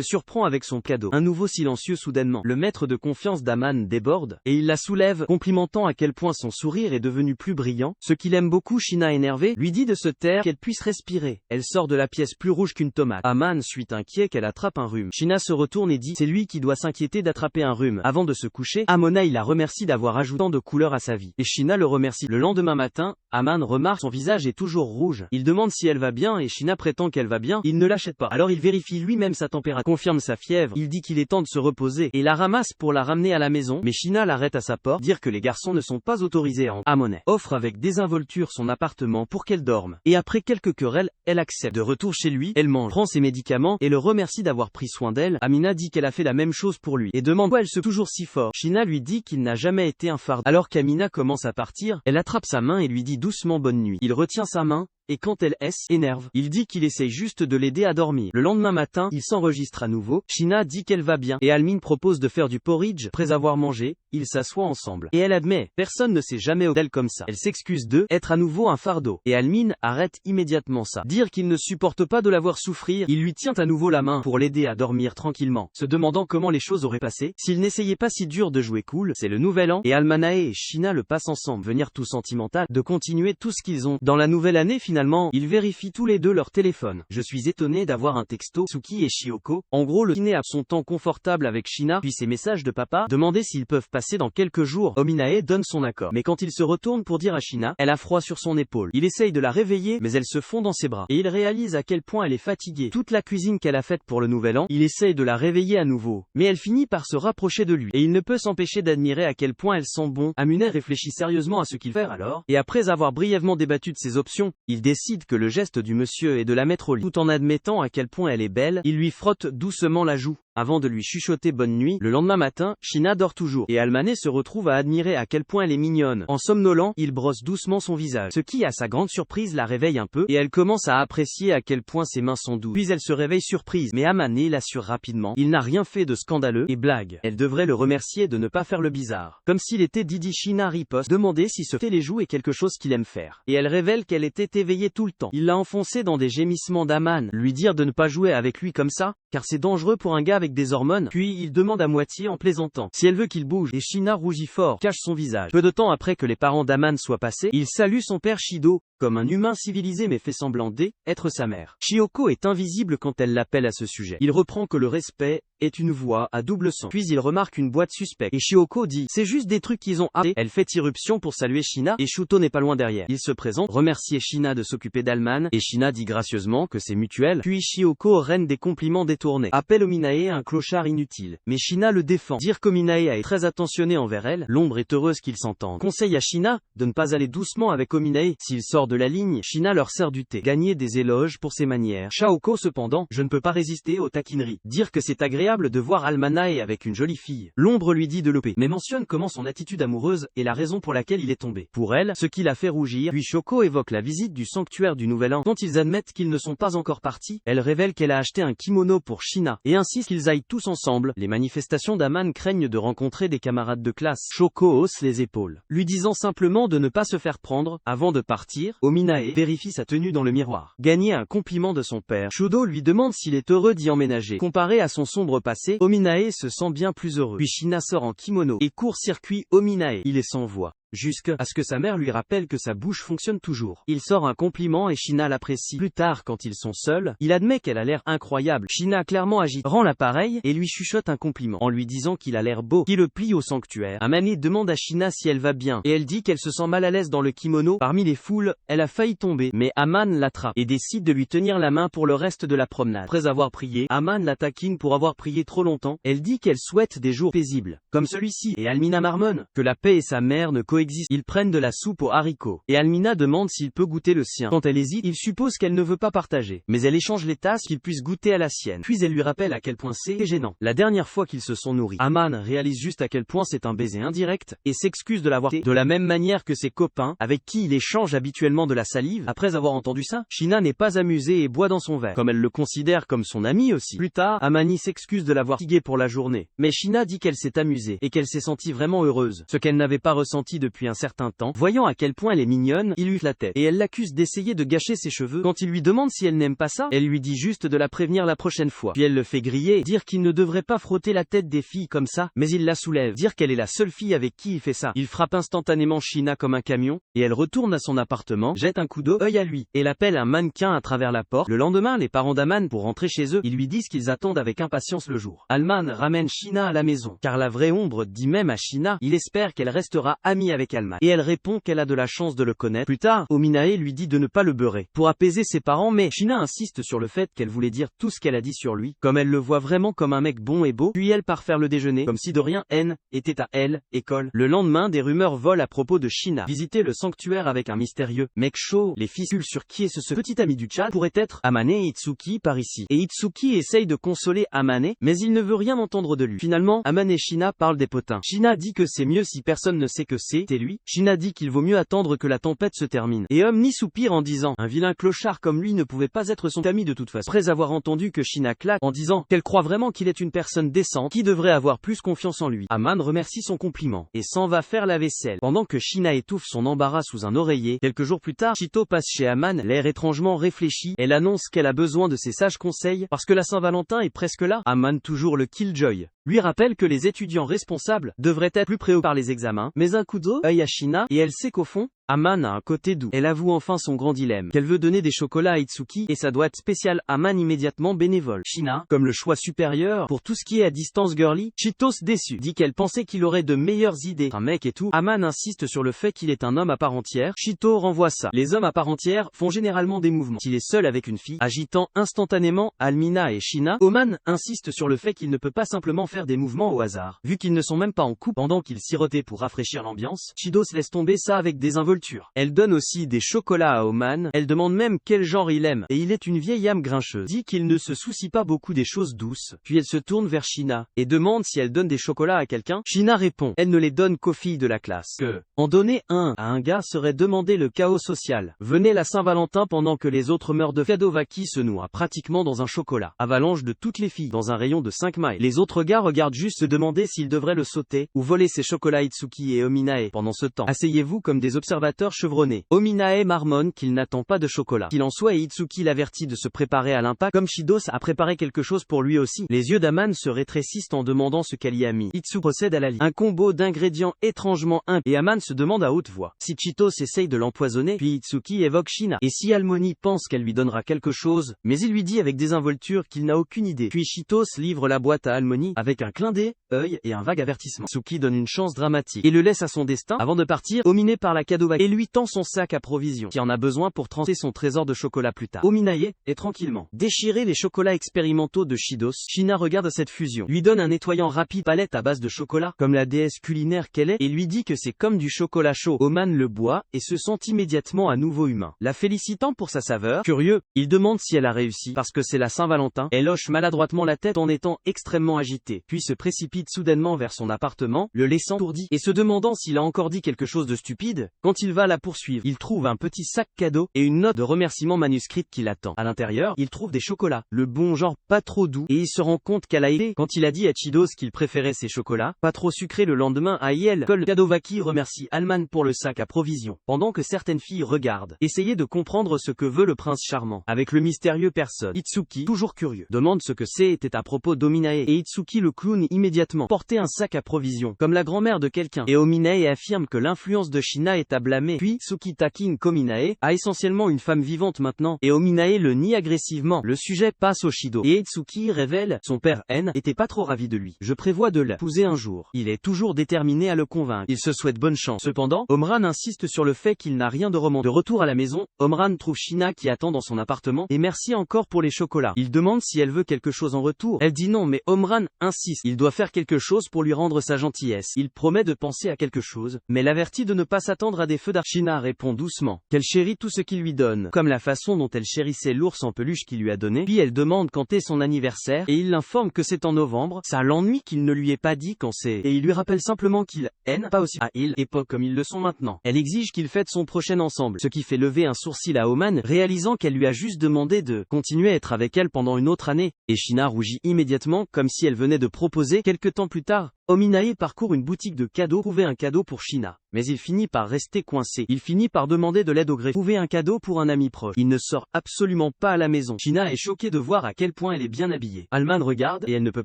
Speaker 1: surprend avec son cadeau. Un nouveau silencieux soudainement. Le maître de confiance d'Aman déborde, et il la soulève, complimentant à quel point son sourire est devenu plus brillant. Ce qu'il aime beaucoup, Sheena énervée, lui dit de se taire, qu'elle puisse respirer. Elle sort de la pièce plus rouge qu'une tomate. Aman suit inquiet qu'elle attrape un rhume. Sheena se retourne et dit, c'est lui qui doit s'inquiéter d'attraper un rhume. Avant de se coucher, Amonai la remercie d'avoir ajouté tant de couleurs à sa vie. Et Sheena le remercie. Le lendemain matin, Aman remarque son visage est toujours rouge. Il demande si elle va bien et Sheena prétend qu'elle va bien. Il ne l'achète pas. Alors il vérifie lui-même sa température, confirme sa fièvre. Il dit qu'il est temps de se reposer et la ramasse pour la ramener à la maison. Mais Sheena l'arrête à sa porte, dire que les garçons ne sont pas autorisés à entrer. Amonai offre avec désinvolture son appartement pour qu'elle dorme. Et après quelques querelles, elle accepte. De retour chez lui, elle mange, prend ses médicaments et le remercie d'avoir pris soin d'elle. Amina dit qu'elle a fait la même chose pour lui et demande pourquoi elle se toujours si fort. Sheena lui dit qu'il n'a jamais été un fardeau. Alors qu'Amina commence à partir, elle attrape sa main et lui dit doucement bonne nuit. Il retient sa main. Et quand elle s'énerve, il dit qu'il essaye juste de l'aider à dormir. Le lendemain matin, il s'enregistre à nouveau. Sheena dit qu'elle va bien et Almin propose de faire du porridge. Après avoir mangé, ils s'assoient ensemble. Et elle admet, personne ne s'est jamais occupé d'elle comme ça. Elle s'excuse être à nouveau un fardeau. Et Almin arrête immédiatement ça. Dire qu'il ne supporte pas de la voir souffrir, il lui tient à nouveau la main pour l'aider à dormir tranquillement, se demandant comment les choses auraient passé s'il n'essayait pas si dur de jouer cool. C'est le nouvel an et Almanae et Sheena le passent ensemble, venir tout sentimental, de continuer tout ce qu'ils ont. Dans la nouvelle année finalement, ils vérifient tous les deux leur téléphone. Je suis étonné d'avoir un texto, Suki et Shioko. En gros le kiné a son temps confortable avec Sheena, puis ses messages de papa, demander s'ils peuvent passer dans quelques jours. Ominae donne son accord. Mais quand il se retourne pour dire à Sheena, elle a froid sur son épaule. Il essaye de la réveiller, mais elle se fond dans ses bras. Et il réalise à quel point elle est fatiguée. Toute la cuisine qu'elle a faite pour le nouvel an, il essaye de la réveiller à nouveau. Mais elle finit par se rapprocher de lui. Et il ne peut s'empêcher d'admirer à quel point elle sent bon. Amune réfléchit sérieusement à ce qu'il fait alors. Et après avoir brièvement débattu de ses options, il décide que le geste du monsieur est de la mettre au lit. Tout en admettant à quel point elle est belle, il lui frotte doucement la joue, avant de lui chuchoter bonne nuit. Le lendemain matin, Sheena dort toujours, et Almane se retrouve à admirer à quel point elle est mignonne. En somnolant, il brosse doucement son visage, ce qui, à sa grande surprise, la réveille un peu, et elle commence à apprécier à quel point ses mains sont douces. Puis elle se réveille surprise, mais Amane l'assure rapidement, il n'a rien fait de scandaleux, et blague. Elle devrait le remercier de ne pas faire le bizarre. Comme s'il était Didi. Sheena riposte, demander si se frotter les joues est quelque chose qu'il aime faire. Et elle révèle qu'elle était éveillée tout le temps. Il l'a enfoncée dans des gémissements d'Aman, lui dire de ne pas jouer avec lui comme ça, car c'est dangereux pour un gars avec des hormones. Puis il demande à moitié en plaisantant si elle veut qu'il bouge, et Sheena rougit fort, cache son visage. Peu de temps après que les parents d'Aman soient passés, il salue son père Shido, comme un humain civilisé mais fait semblant d'être sa mère. Shioko est invisible quand elle l'appelle à ce sujet. Il reprend que le respect est une voix à double sens. Puis il remarque une boîte suspecte, et Shioko dit c'est juste des trucs qu'ils ont achetés. Elle fait irruption pour saluer Sheena, et Shuto n'est pas loin derrière. Il se présente, remercier Sheena de s'occuper d'Alman, et Sheena dit gracieusement que c'est mutuel. Puis Shioko règne des compliments détournés, appelle Ominae un clochard inutile. Mais Sheena le défend, dire qu'Ominae est très attentionné envers elle, l'ombre est heureuse qu'ils s'entendent. Conseille à Sheena de ne pas aller doucement avec Ominae, s'il sort de la ligne, Sheena leur sert du thé, gagner des éloges pour ses manières. Shaoko cependant, je ne peux pas résister aux taquineries, dire que c'est agréable de voir Almanae avec une jolie fille. L'ombre lui dit de le payer, mais mentionne comment son attitude amoureuse est la raison pour laquelle il est tombé. Pour elle, ce qui l'a fait rougir. Puis Shoko évoque la visite du sanctuaire du Nouvel An, dont ils admettent qu'ils ne sont pas encore partis. Elle révèle qu'elle a acheté un kimono pour Sheena, et insiste qu'ils aillent tous ensemble. Les manifestations d'Aman craignent de rencontrer des camarades de classe. Shoko hausse les épaules, lui disant simplement de ne pas se faire prendre. Avant de partir, Ominae vérifie sa tenue dans le miroir. Gagner un compliment de son père, Shudo lui demande s'il est heureux d'y emménager. Comparé à son sombre passé, Ominae se sent bien plus heureux. Puis Sheena sort en kimono et court-circuit Ominae. Il est sans voix, jusqu'à ce que sa mère lui rappelle que sa bouche fonctionne toujours. Il sort un compliment et Sheena l'apprécie. Plus tard, quand ils sont seuls, il admet qu'elle a l'air incroyable. Sheena clairement agite, rend l'appareil et lui chuchote un compliment, en lui disant qu'il a l'air beau, qui le plie au sanctuaire. Amane demande à Sheena si elle va bien, et elle dit qu'elle se sent mal à l'aise dans le kimono. Parmi les foules, elle a failli tomber, mais Aman l'attrape, et décide de lui tenir la main pour le reste de la promenade. Après avoir prié, Aman la taquine pour avoir prié trop longtemps. Elle dit qu'elle souhaite des jours paisibles, comme celui-ci, et Almina marmonne que la paix et sa mère ne coexistent coexistent. Ils prennent de la soupe aux haricots. Et Almina demande s'il peut goûter le sien. Quand elle hésite, il suppose qu'elle ne veut pas partager. Mais elle échange les tasses qu'il puisse goûter à la sienne. Puis elle lui rappelle à quel point c'est gênant. La dernière fois qu'ils se sont nourris. Aman réalise juste à quel point c'est un baiser indirect, et s'excuse de l'avoir fait de la même manière que ses copains, avec qui il échange habituellement de la salive. Après avoir entendu ça, Sheena n'est pas amusée et boit dans son verre. Comme elle le considère comme son ami aussi. Plus tard, Amani s'excuse de l'avoir fatiguée pour la journée. Mais Sheena dit qu'elle s'est amusée, et qu'elle s'est sentie vraiment heureuse. Ce qu'elle n'avait pas ressenti depuis un certain temps. Voyant à quel point elle est mignonne, il lui flatte la tête. Et elle l'accuse d'essayer de gâcher ses cheveux. Quand il lui demande si elle n'aime pas ça, elle lui dit juste de la prévenir la prochaine fois. Puis elle le fait griller, dire qu'il ne devrait pas frotter la tête des filles comme ça, mais il la soulève, dire qu'elle est la seule fille avec qui il fait ça. Il frappe instantanément Sheena comme un camion, et elle retourne à son appartement, jette un coup d'œil à lui, et l'appelle un mannequin à travers la porte. Le lendemain, les parents d'Aman, pour rentrer chez eux, ils lui disent qu'ils attendent avec impatience le jour. Alman ramène Sheena à la maison, car la vraie ombre dit même à Sheena, il espère qu'elle restera amie avec Alman. Et elle répond qu'elle a de la chance de le connaître. Plus tard, Ominae lui dit de ne pas le beurrer, pour apaiser ses parents, mais Sheena insiste sur le fait qu'elle voulait dire tout ce qu'elle a dit sur lui, comme elle le voit vraiment comme un mec bon et beau, puis elle part faire le déjeuner, comme si de rien, N était à elle, école. Le lendemain, des rumeurs volent à propos de Sheena. Visiter le sanctuaire avec un mystérieux mec chaud. Les filles sur qui est ce petit ami du chat pourrait être Amane et Itsuki par ici. Et Itsuki essaye de consoler Amane, mais il ne veut rien entendre de lui. Finalement, Amane et Sheena parlent des potins. Sheena dit que c'est mieux si personne ne sait que c'est lui. Sheena dit qu'il vaut mieux attendre que la tempête se termine. Et Omni soupire en disant, un vilain clochard comme lui ne pouvait pas être son ami de toute façon. Après avoir entendu que Sheena claque en disant qu'elle croit vraiment qu'il est une personne décente, qui devrait avoir plus confiance en lui. Aman remercie son compliment, et s'en va faire la vaisselle. Pendant que Sheena étouffe son embarras sous un oreiller, quelques jours plus tard, Chito passe chez Aman, l'air étrangement réfléchi. Elle annonce qu'elle a besoin de ses sages conseils, parce que la Saint-Valentin est presque là. Aman, toujours le killjoy, lui rappelle que les étudiants responsables devraient être plus préoccupés par les examens, mais un coup d'œil à Sheena, et elle sait qu'au fond, Aman a un côté doux. Elle avoue enfin son grand dilemme, qu'elle veut donner des chocolats à Itsuki, et ça doit être spécial. Aman immédiatement bénévole. Sheena, comme le choix supérieur, pour tout ce qui est à distance girly, Chitos déçu, dit qu'elle pensait qu'il aurait de meilleures idées. Un mec et tout. Aman insiste sur le fait qu'il est un homme à part entière. Chito renvoie ça. Les hommes à part entière font généralement des mouvements. S'il est seul avec une fille, agitant instantanément Almina et Sheena, Oman insiste sur le fait qu'il ne peut pas simplement faire des mouvements au hasard, vu qu'ils ne sont même pas en couple. Pendant qu'il sirotait pour rafraîchir l'ambiance, Chidos laisse tomber ça avec des involtures. Elle donne aussi des chocolats à Oman, elle demande même quel genre il aime, et il est une vieille âme grincheuse, dit qu'il ne se soucie pas beaucoup des choses douces, puis elle se tourne vers Sheena, et demande si elle donne des chocolats à quelqu'un. Sheena répond, elle ne les donne qu'aux filles de la classe, que en donner un à un gars serait demander le chaos social. Venait la Saint-Valentin pendant que les autres meurent de Kadovaki se noient pratiquement dans un chocolat, avalanche de toutes les filles, dans un rayon de 5 miles. Les autres gars regardent juste se demander s'ils devraient le sauter, ou voler ses chocolats Itsuki et Ominae. Pendant ce temps, asseyez-vous comme des observateurs chevronnés. Ominae marmonne qu'il n'attend pas de chocolat. Qu'il en soit, et Itsuki l'avertit de se préparer à l'impact, comme Shidos a préparé quelque chose pour lui aussi. Les yeux d'Aman se rétrécissent en demandant ce qu'elle y a mis. Itsu procède à la liste. Un combo d'ingrédients étrangement et Aman se demande à haute voix si Chitos essaye de l'empoisonner, puis Itsuki évoque Sheena, et si Almoni pense qu'elle lui donnera quelque chose, mais il lui dit avec désinvolture qu'il n'a aucune idée. Puis Chitos livre la boîte à Almoni, avec un clin d'œil et un vague avertissement. Itsuki donne une chance dramatique, et le laisse à son destin, avant de partir, dominé par la Kadovaki, et lui tend son sac à provisions, qui en a besoin pour trancher son trésor de chocolat plus tard. Ominae est tranquillement déchiré les chocolats expérimentaux de Shidos. Sheena regarde cette fusion, lui donne un nettoyant rapide palette à base de chocolat, comme la déesse culinaire qu'elle est, et lui dit que c'est comme du chocolat chaud. Oman le boit, et se sent immédiatement à nouveau humain, la félicitant pour sa saveur. Curieux, il demande si elle a réussi, parce que c'est la Saint-Valentin. Elle hoche maladroitement la tête en étant extrêmement agitée, puis se précipite soudainement vers son appartement, le laissant étourdi, et se demandant s'il a encore dit quelque chose de stupide. Quand il va la poursuivre, il trouve un petit sac cadeau, et une note de remerciement manuscrite qui l'attend. À l'intérieur, il trouve des chocolats, le bon genre pas trop doux, et il se rend compte qu'elle a été, quand il a dit à Chidos qu'il préférait ses chocolats, pas trop sucrés le lendemain à Yel. Kadovaki remercie Alman pour le sac à provisions, pendant que certaines filles regardent, essayer de comprendre ce que veut le prince charmant, avec le mystérieux personne. Itsuki, toujours curieux, demande ce que c'était à propos d'Ominae, et Itsuki le clown immédiatement, porter un sac à provisions, comme la grand-mère de quelqu'un, et Ominae affirme que l'influence de Sheena est à blâmer. blâmer. Puis, Suki taquine qu'Ominae a essentiellement une femme vivante maintenant, et Ominae le nie agressivement. Le sujet passe au Shido, et Itsuki révèle, son père N était pas trop ravi de lui. Je prévois de l'épouser un jour. Il est toujours déterminé à le convaincre. Il se souhaite bonne chance. Cependant, Omran insiste sur le fait qu'il n'a rien de romantique. De retour à la maison, Omran trouve Shina qui attend dans son appartement, et merci encore pour les chocolats. Il demande si elle veut quelque chose en retour. Elle dit non, mais Omran insiste. Il doit faire quelque chose pour lui rendre sa gentillesse. Il promet de penser à quelque chose, mais l'avertit de ne pas s'attendre à des feux d'artifice. Shina répond doucement qu'elle chérit tout ce qu'il lui donne, comme la façon dont elle chérissait l'ours en peluche qu'il lui a donné. Puis elle demande quand est son anniversaire, et il l'informe que c'est en novembre. Ça l'ennuie qu'il ne lui ait pas dit quand c'est, et il lui rappelle simplement qu'il N pas aussi à il époque comme ils le sont maintenant. Elle exige qu'il fête son prochain ensemble, ce qui fait lever un sourcil à Oman, réalisant qu'elle lui a juste demandé de continuer à être avec elle pendant une autre année, et Shina rougit immédiatement, comme si elle venait de proposer. Quelque temps plus tard, Ominae parcourt une boutique de cadeaux pour trouver un cadeau pour Shina, mais il finit par rester coincé. Il finit par demander de l'aide au greffe. Trouver un cadeau pour un ami proche. Il ne sort absolument pas à la maison. Shina est choquée de voir à quel point elle est bien habillée. Alman regarde et elle ne peut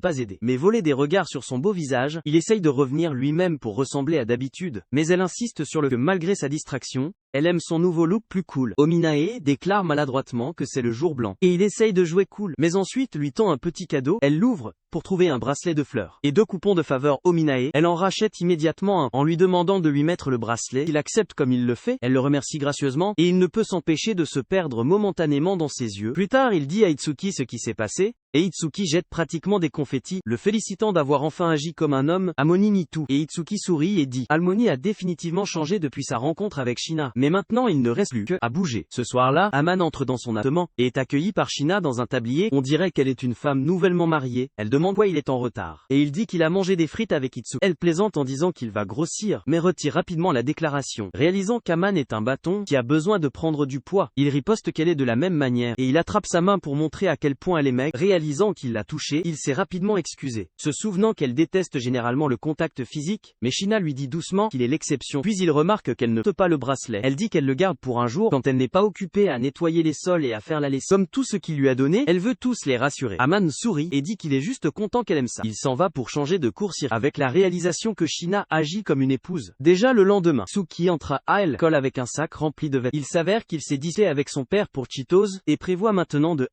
Speaker 1: pas aider. Mais voler des regards sur son beau visage, il essaye de revenir lui-même pour ressembler à d'habitude, mais elle insiste sur le fait que malgré sa distraction, elle aime son nouveau look plus cool. Ominae déclare maladroitement que c'est le jour blanc, et il essaye de jouer cool, mais ensuite lui tend un petit cadeau. Elle l'ouvre pour trouver un bracelet de fleurs et 2 coupons de faveur Ominae. Elle en rachète immédiatement un en lui demandant de lui mettre le bracelet. Il accepte comme il le fait, elle le remercie gracieusement, et il ne peut s'empêcher de se perdre momentanément dans ses yeux. Plus tard, il dit à Itsuki ce qui s'est passé, et Itsuki jette pratiquement des confettis, le félicitant d'avoir enfin agi comme un homme. Amoni nie tout, et Itsuki sourit et dit Almoni a définitivement changé depuis sa rencontre avec Shina, mais maintenant il ne reste plus que à bouger. Ce soir-là, Aman entre dans son appartement, et est accueillie par Shina dans un tablier. On dirait qu'elle est une femme nouvellement mariée. Elle demande pourquoi il est en retard, et il dit qu'il a mangé des frites avec Itsuki. Elle plaisante en disant qu'il va grossir, mais retire rapidement la déclaration, réalisant qu'Aman est un bâton qui a besoin de prendre du poids. Il riposte qu'elle est de la même manière, et il attrape sa main pour montrer à quel point elle est maigre. Réalisant qu'il l'a touchée, il s'est rapidement excusé, se souvenant qu'elle déteste généralement le contact physique, mais Shina lui dit doucement qu'il est l'exception. Puis il remarque qu'elle ne porte pas le bracelet. Elle dit qu'elle le garde pour un jour quand elle n'est pas occupée à nettoyer les sols et à faire la lessive. Comme tout ce qu'il lui a donné, elle veut tous les rassurer. Aman sourit et dit qu'il est juste content qu'elle aime ça. Il s'en va pour changer de course avec la réalisation que Shina agit comme une épouse. Déjà le lendemain, Suki entre à l'école avec un sac rempli de vêtements. Il s'avère qu'il s'est dissé avec son père pour Cheetos, et prévoit maintenant de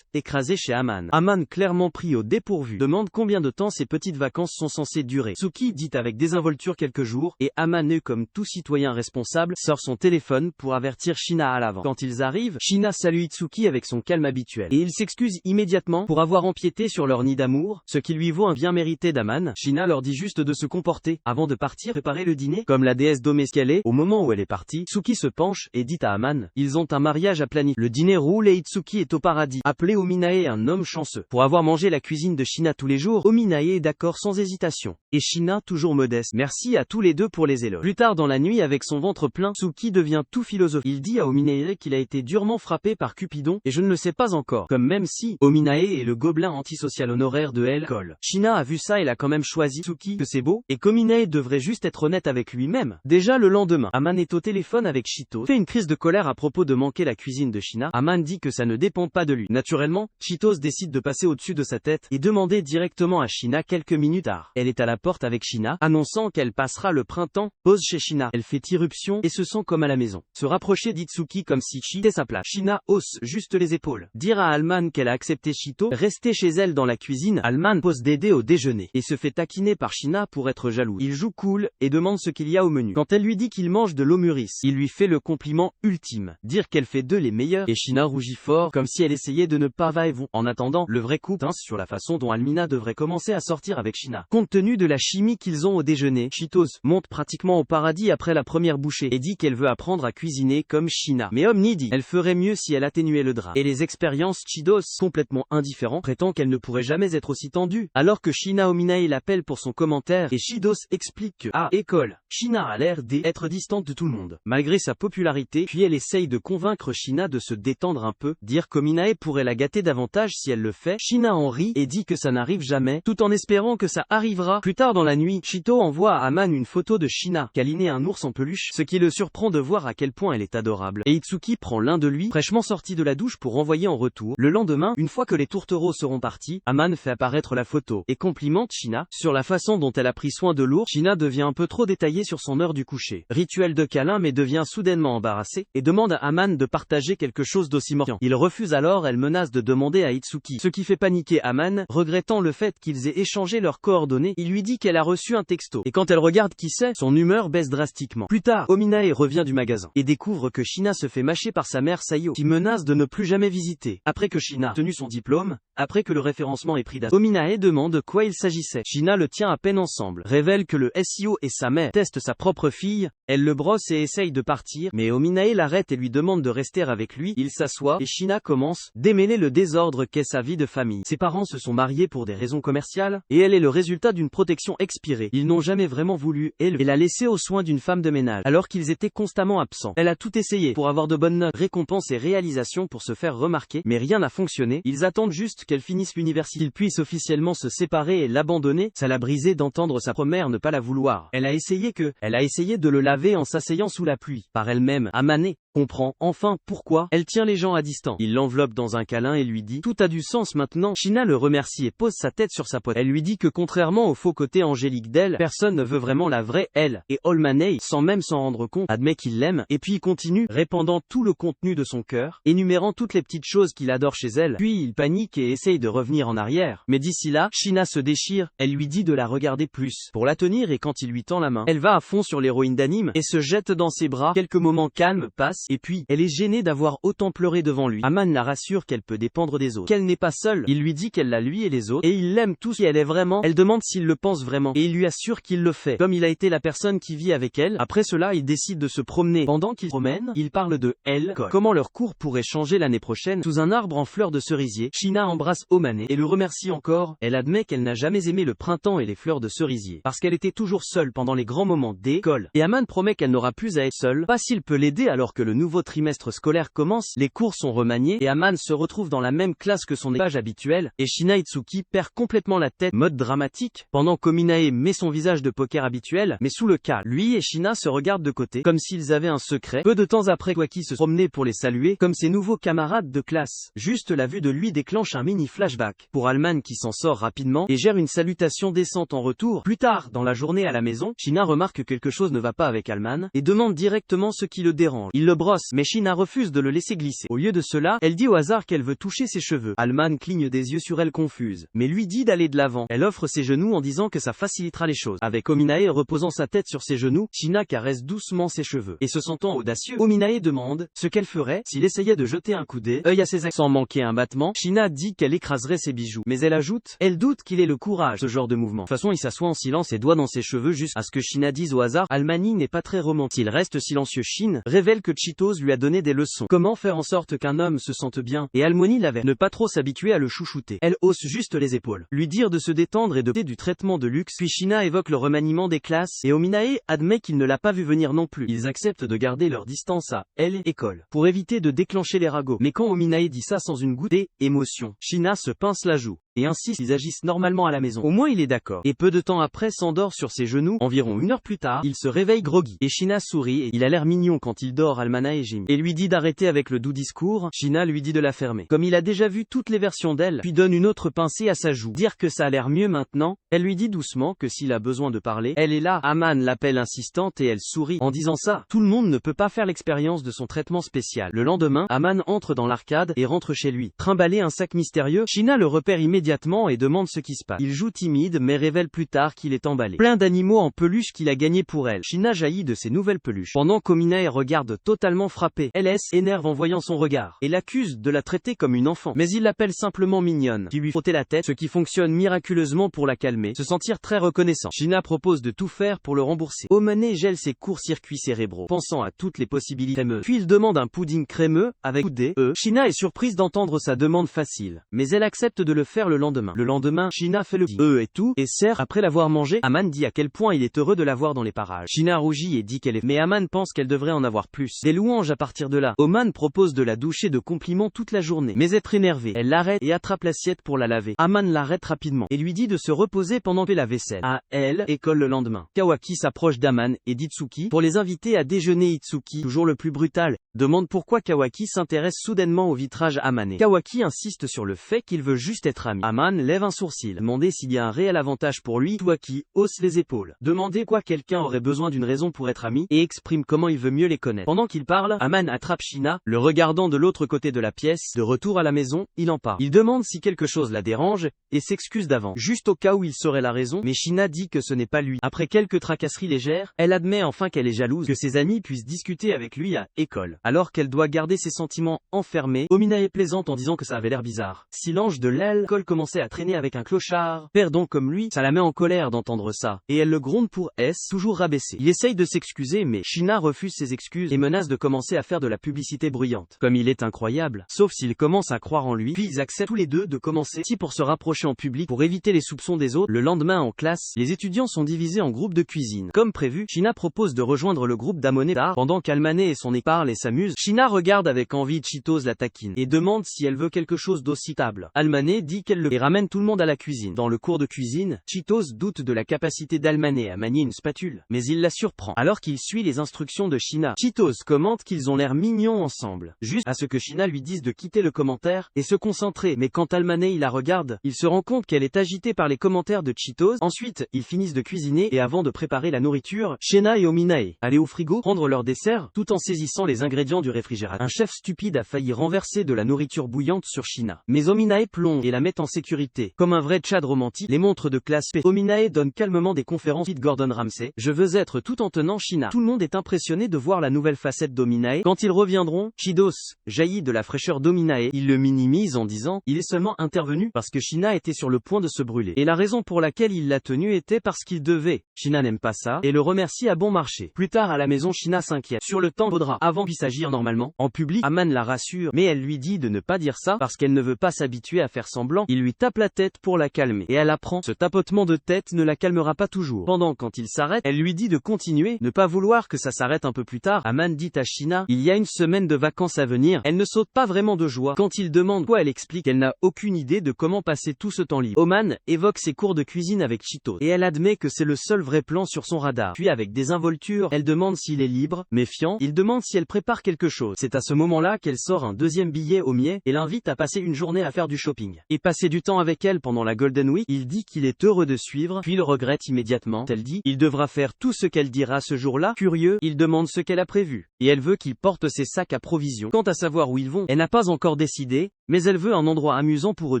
Speaker 1: écraser chez Aman. Aman, clairement pris au dépourvu, demande combien de temps ces petites vacances sont censées durer. Suki dit avec désinvolture quelques jours, et Aman, comme tout citoyen responsable, sort son téléphone pour avertir Shina à l'avant. Quand ils arrivent, Shina salue Itsuki avec son calme habituel, et il s'excuse immédiatement pour avoir empiété sur leur nid d'amour, ce qui lui vaut un bien mérité d'Aman. Shina leur dit juste de se comporter, avant de partir préparer le dîner. Comme la déesse domestique qu'elle est, au moment où elle est partie, Suki se penche, et dit à Aman, ils ont un mariage à planifier. Le dîner roule et Itsuki est au paradis. Appelé Ominae un homme chanceux. Pour avoir mangé la cuisine de Shina tous les jours, Ominae est d'accord sans hésitation. Et Shina, toujours modeste, merci à tous les deux pour les éloges. Plus tard dans la nuit, avec son ventre plein, Suki devient tout philosophique. Il dit à Ominae qu'il a été durement frappé par Cupidon, et je ne le sais pas encore. Comme même si Ominae est le gobelin antisocial honoraire de l'école. Shina a vu ça, elle a quand même choisi Suki, que c'est beau, et qu'Ominae devrait juste être honnête avec lui-même. Déjà le lendemain, Aman est au téléphone avec Cheetos, fait une crise de colère à propos de manquer la cuisine de Shina. Aman dit que ça ne dépend pas de lui. Naturellement, Cheetos décide de passer au-dessus de sa tête, et demander directement à Shina quelques minutes tard. Elle est à la porte avec Shina, annonçant qu'elle passera le printemps. Pause chez Shina. Elle fait irruption, et se sent comme à la maison. Se rapprocher d'Itsuki comme si Chi était sa place. Shina hausse juste les épaules. Dire à Alman qu'elle a accepté Shito, rester chez elle dans la cuisine. Alman pose d'aider au déjeuner, et se fait taquiner par Shina pour être jaloux. Il joue cool, et demande ce qu'il y a au menu. Quand elle lui dit qu'il mange de l'omuris, il lui fait le compliment ultime. Dire qu'elle fait d'eux les meilleurs, et Shina rougit fort, comme si elle essayait de ne pas va-et-vont. En attendant, le vrai coup pince sur la façon dont Almina devrait commencer à sortir avec Shina. Compte tenu de la chimie qu'ils ont au déjeuner, Cheetos monte pratiquement au paradis après la première bouchée, et dit qu'elle veut apprendre à cuisiner comme Shina. Mais Omni dit, elle ferait mieux si elle atténuait le drap. Et les expériences Cheetos, complètement indifférent, prétend qu'elle ne pourrait jamais être aussi tendue, alors que Shina Ominae l'appelle pour son commentaire, et Cheetos explique que, à école, Shina a l'air d'être distante de tout le monde, malgré sa popularité. Puis elle essaye de convaincre Shina de se détendre un peu, dire qu'Ominae pourrait la gâter davantage si elle le fait. fait. Shina en rit et dit que ça n'arrive jamais, tout en espérant que ça arrivera. Plus tard dans la nuit, Chito envoie à Aman une photo de Shina, câlinée un ours en peluche, ce qui le surprend de voir à quel point elle est adorable. Et Itsuki prend l'un de lui, fraîchement sorti de la douche pour envoyer en retour. Le lendemain, une fois que les tourtereaux seront partis, Aman fait apparaître la photo et complimente Shina sur la façon dont elle a pris soin de l'ours. Shina devient un peu trop détaillée sur son heure du coucher. Rituel de câlin, mais devient soudainement embarrassée et demande à Aman de partager quelque chose d'aussi mordant. Il refuse alors, elle menace de demander à Itsuki, ce qui fait paniquer Aman, regrettant le fait qu'ils aient échangé leurs coordonnées. Il lui dit qu'elle a reçu un texto et quand elle regarde qui c'est, son humeur baisse drastiquement. Plus tard, Ominae revient du magasin et découvre que Shina se fait mâcher par sa mère Sayo, qui menace de ne plus jamais visiter. Après que Shina a tenu son diplôme, après que le référencement est pris d'assaut, Ominae demande de quoi il s'agissait. Shina le tient à peine ensemble, révèle que le SEO et sa mère testent sa propre fille, elle le brosse et essaye de partir, mais Ominae l'arrête et lui demande de rester avec lui. Il s'assoit et Shina commence démêler le désordre qu'est sa vie de famille. Ses parents se sont mariés pour des raisons commerciales, et elle est le résultat d'une protection expirée. Ils n'ont jamais vraiment voulu élever et la laisser aux soins d'une femme de ménage, alors qu'ils étaient constamment absents. Elle a tout essayé pour avoir de bonnes notes, récompenses et réalisations pour se faire remarquer, mais rien n'a fonctionné. Ils attendent juste qu'elle finisse l'université, qu'ils puissent officiellement se séparer et l'abandonner. Ça l'a brisé d'entendre sa première ne pas la vouloir. Elle a essayé de le laver en s'asseyant sous la pluie, par elle-même. Amane comprend enfin pourquoi elle tient les gens à distance. Il l'enveloppe dans un câlin et lui dit « Tout a du sens maintenant ». Shina le remercie et pose sa tête sur sa poitrine. Elle lui dit que contrairement au faux côté angélique d'elle, personne ne veut vraiment la vraie elle. Et Olmanei, sans même s'en rendre compte, admet qu'il l'aime, et puis il continue, répandant tout le contenu de son cœur, énumérant toutes les petites choses qu'il adore chez elle. Puis il panique et essaye de revenir en arrière. Mais d'ici là, Shina se déchire, elle lui dit de la regarder plus, pour la tenir, et quand il lui tend la main, elle va à fond sur l'héroïne d'anime, et se jette dans ses bras. Quelques moments calmes passent, et puis, elle est gênée d'avoir autant pleuré devant lui. Aman la rassure qu'elle peut dépendre des autres, qu'elle n'est pas seule. Il lui dit qu'elle l'a lui et les autres, et il l'aime tous, et elle est vraiment. Elle demande s'il le pense vraiment, et il lui assure qu'il le fait, comme il a été la personne qui vit avec elle. Après cela, il décide de se promener. Pendant qu'il promène, il parle de elle, comment leur cours pourrait changer l'année prochaine. Sous un arbre en fleurs de cerisier, Shina embrasse Omane, et le remercie encore. Elle admet qu'elle n'a jamais aimé le printemps et les fleurs de cerisier, parce qu'elle était toujours seule pendant les grands moments d'école. Et Aman promet qu'elle n'aura plus à être seule, pas s'il peut l'aider alors que le nouveau trimestre scolaire commence, les cours sont remaniés, et Aman se retrouve dans la même classe que son équipage habituel, et Shina Itsuki perd complètement la tête, mode dramatique, pendant qu'Ominae met son visage de poker habituel, mais sous le cas, lui et Shina se regardent de côté, comme s'ils avaient un secret. Peu de temps après, Kwaki se promenait pour les saluer, comme ses nouveaux camarades de classe. Juste la vue de lui déclenche un mini flashback, pour Alman qui s'en sort rapidement, et gère une salutation décente en retour. Plus tard, dans la journée à la maison, Shina remarque que quelque chose ne va pas avec Alman, et demande directement ce qui le dérange. Il le brosse, mais Shina refuse de le laisser glisser. Au lieu de cela, elle dit au hasard qu'elle veut toucher ses cheveux. Alman cligne des yeux sur elle confuse, mais lui dit d'aller de l'avant. Elle offre ses genoux en disant que ça facilitera les choses. Avec Ominae reposant sa tête sur ses genoux, Shina caresse doucement ses cheveux. Et se sentant audacieux, Ominae demande ce qu'elle ferait s'il essayait de jeter un coup d'œil à ses ex. Sans manquer un battement, Shina dit qu'elle écraserait ses bijoux. Mais elle ajoute, elle doute qu'il ait le courage, ce genre de mouvement. De toute façon, il s'assoit en silence, ses doigts dans ses cheveux juste à ce que Shina dise au hasard, Almani n'est pas très romantique. Il reste silencieux. Shin révèle que Cheetos lui a donné des leçons. Comment faire en sorte qu'un homme se sente bien, et Almoni l'avait. Ne pas trop s'habituer à le chouchouter. Elle hausse juste les épaules. Lui dire de se détendre et de du traitement de luxe. Puis Shina évoque le remaniement des classes, et Ominae admet qu'il ne l'a pas vu venir non plus. Ils acceptent de garder leur distance à elle école, pour éviter de déclencher les ragots. Mais quand Ominae dit ça sans une goutte d'émotion, Shina se pince la joue. Et ainsi ils agissent normalement à la maison. Au moins il est d'accord. Et peu de temps après s'endort sur ses genoux. Environ une heure plus tard, il se réveille groggy. Et Shina sourit et il a l'air mignon quand il dort Almana et Jim. Et lui dit d'arrêter avec le doux discours. Shina lui dit de la fermer. Comme il a déjà vu toutes les versions d'elle, puis donne une autre pincée à sa joue. Dire que ça a l'air mieux maintenant. Elle lui dit doucement que s'il a besoin de parler, elle est là. Aman l'appelle insistante et elle sourit. En disant ça, tout le monde ne peut pas faire l'expérience de son traitement spécial. Le lendemain, Aman entre dans l'arcade et rentre chez lui. Trimballer un sac mystérieux, Shina le repère immédiatement et demande ce qui se passe. Il joue timide mais révèle plus tard qu'il est emballé. Plein d'animaux en peluche qu'il a gagné pour elle. Shina jaillit de ses nouvelles peluches. Pendant qu'Ominae regarde totalement frappée, elle s'énerve en voyant son regard et l'accuse de la traiter comme une enfant. Mais il l'appelle simplement mignonne, puis lui frotter la tête, ce qui fonctionne miraculeusement pour la calmer, se sentir très reconnaissant. Shina propose de tout faire pour le rembourser. Omane gèle ses courts-circuits cérébraux, pensant à toutes les possibilités crémeuses. Puis il demande un pudding crémeux avec Shina est surprise d'entendre sa demande facile, mais elle accepte de le faire le lendemain. Le lendemain, Shina fait le et tout, et sert. Après l'avoir mangé, Aman dit à quel point il est heureux de la voir dans les parages. Shina rougit et dit qu'elle est, mais Aman pense qu'elle devrait en avoir plus. Des louanges à partir de là. Oman propose de la doucher de compliments toute la journée, mais être énervée. Elle l'arrête s'arrête et attrape l'assiette pour la laver. Aman l'arrête rapidement et lui dit de se reposer pendant qu'il fait la vaisselle. À elle, école le lendemain. Kawaki s'approche d'Aman et d'Itsuki pour les inviter à déjeuner. Itsuki, toujours le plus brutal, demande pourquoi Kawaki s'intéresse soudainement au vitrage Amane. Kawaki insiste sur le fait qu'il veut juste être ami. Aman lève un sourcil, demander s'il y a un réel avantage pour lui. Kawaki hausse les épaules, demander quoi quelqu'un aurait besoin d'une raison pour être ami, et exprime comment il veut mieux les connaître. Pendant qu'il parle, Aman attrape Shina, le regardant de l'autre côté de la pièce. De retour à la maison, il en parle. Il demande si quelque chose la dérange, et s'excuse d'avant, juste au cas où il saurait la raison, mais Shina dit que ce n'est pas lui. Après quelques tracasseries légères, elle admet enfin qu'elle est jalouse que ses amis puissent discuter avec lui à école, alors qu'elle doit garder ses sentiments enfermés. Ominae plaisante en disant que ça avait l'air bizarre. Si l'ange de l'école commençait à traîner avec un clochard, perdant comme lui, ça la met en colère d'entendre ça, et elle le gronde pour toujours rabaissé. Il essaye de s'excuser mais Shina refuse ses excuses et menace de commencer à faire de la publicité bruyante. Comme il est incroyable, sauf s'il commence à croire en lui, puis ils acceptent tous les deux de commencer pour se rapprocher en public pour éviter les soupçons des autres. Le lendemain en classe, les étudiants sont divisés en groupes de cuisine. Comme prévu, Shina propose de rejoindre le groupe d'Amane tard, pendant qu'Almane et son équipe parlent et s'amusent. Shina regarde avec envie Cheetos la taquine et demande si elle veut quelque chose d'aussi stable. Almane dit qu'elle le et ramène tout le monde à la cuisine. Dans le cours de cuisine, Cheetos doute de la capacité d'Almane à manier une spatule, mais il la surprend. Alors qu'il suit les instructions de Shina, Cheetos commente qu'ils ont l'air mignons ensemble. Juste à ce que Shina lui dise de quitter le commentaire et se concentrer, mais quand Almane la regarde, il se rend compte qu'elle est agitée par les commentaires de Cheetos. Ensuite, ils finissent de cuisiner et avant de préparer la nourriture, Shina et Ominae allaient au frigo prendre leur dessert tout en saisissant les ingrédients du réfrigérateur. Un chef stupide a failli renverser de la nourriture bouillante sur Shina, mais Ominae plonge et la met en sécurité. Comme un vrai Tchad romantique, les montres de classe P. Ominae donne calmement des conférences de Gordon Ramsay. Je veux être tout en tenant Shina. Tout le monde est impressionné de voir la nouvelle facette d'Ominae. Quand ils reviendront, Cheetos jaillit de la fraîcheur d'Ominae. Il le minimise en disant, il est seulement intervenu parce que Shina était sur le point de se brûler. Et la raison pour laquelle il l'a tenu était parce qu'il devait. Shina n'aime pas ça, et le remercie à bon marché. Plus tard à la maison, Shina s'inquiète sur le temps vaudra avant puisse agir normalement. En public, Aman la rassure, mais elle lui dit de ne pas dire ça parce qu'elle ne veut pas s'habituer à faire semblant. Il lui tape la tête pour la calmer, et elle apprend. Ce tapotement de tête ne la calmera pas toujours. Pendant quand il s'arrête, elle lui dit de continuer, ne pas vouloir que ça s'arrête un peu plus tard. Aman dit à Shina, il y a une semaine de vacances à venir. Elle ne saute pas vraiment de joie. Quand il demande quoi, elle explique qu'elle n'a aucune idée de comment passer tout ce temps libre. Oman évoque ses cours de cuisine avec Cheetos, et elle admet que c'est le seul vrai plan sur son radar. Puis avec désinvolture, elle demande s'il est libre. Méfiant, il demande si elle prépare quelque chose. C'est à ce moment-là qu'elle sort un deuxième billet au miel et l'invite à passer une journée à faire du shopping et passer du temps avec elle pendant la Golden Week. Il dit qu'il est heureux de suivre, puis le regrette immédiatement. Elle dit, il devra faire tout ce qu'elle dira ce jour-là. Curieux, il demande ce qu'elle a prévu, et elle veut qu'il porte ses sacs à provisions. Quant à savoir où ils vont, elle n'a pas encore décidé, mais elle veut un endroit amusant pour eux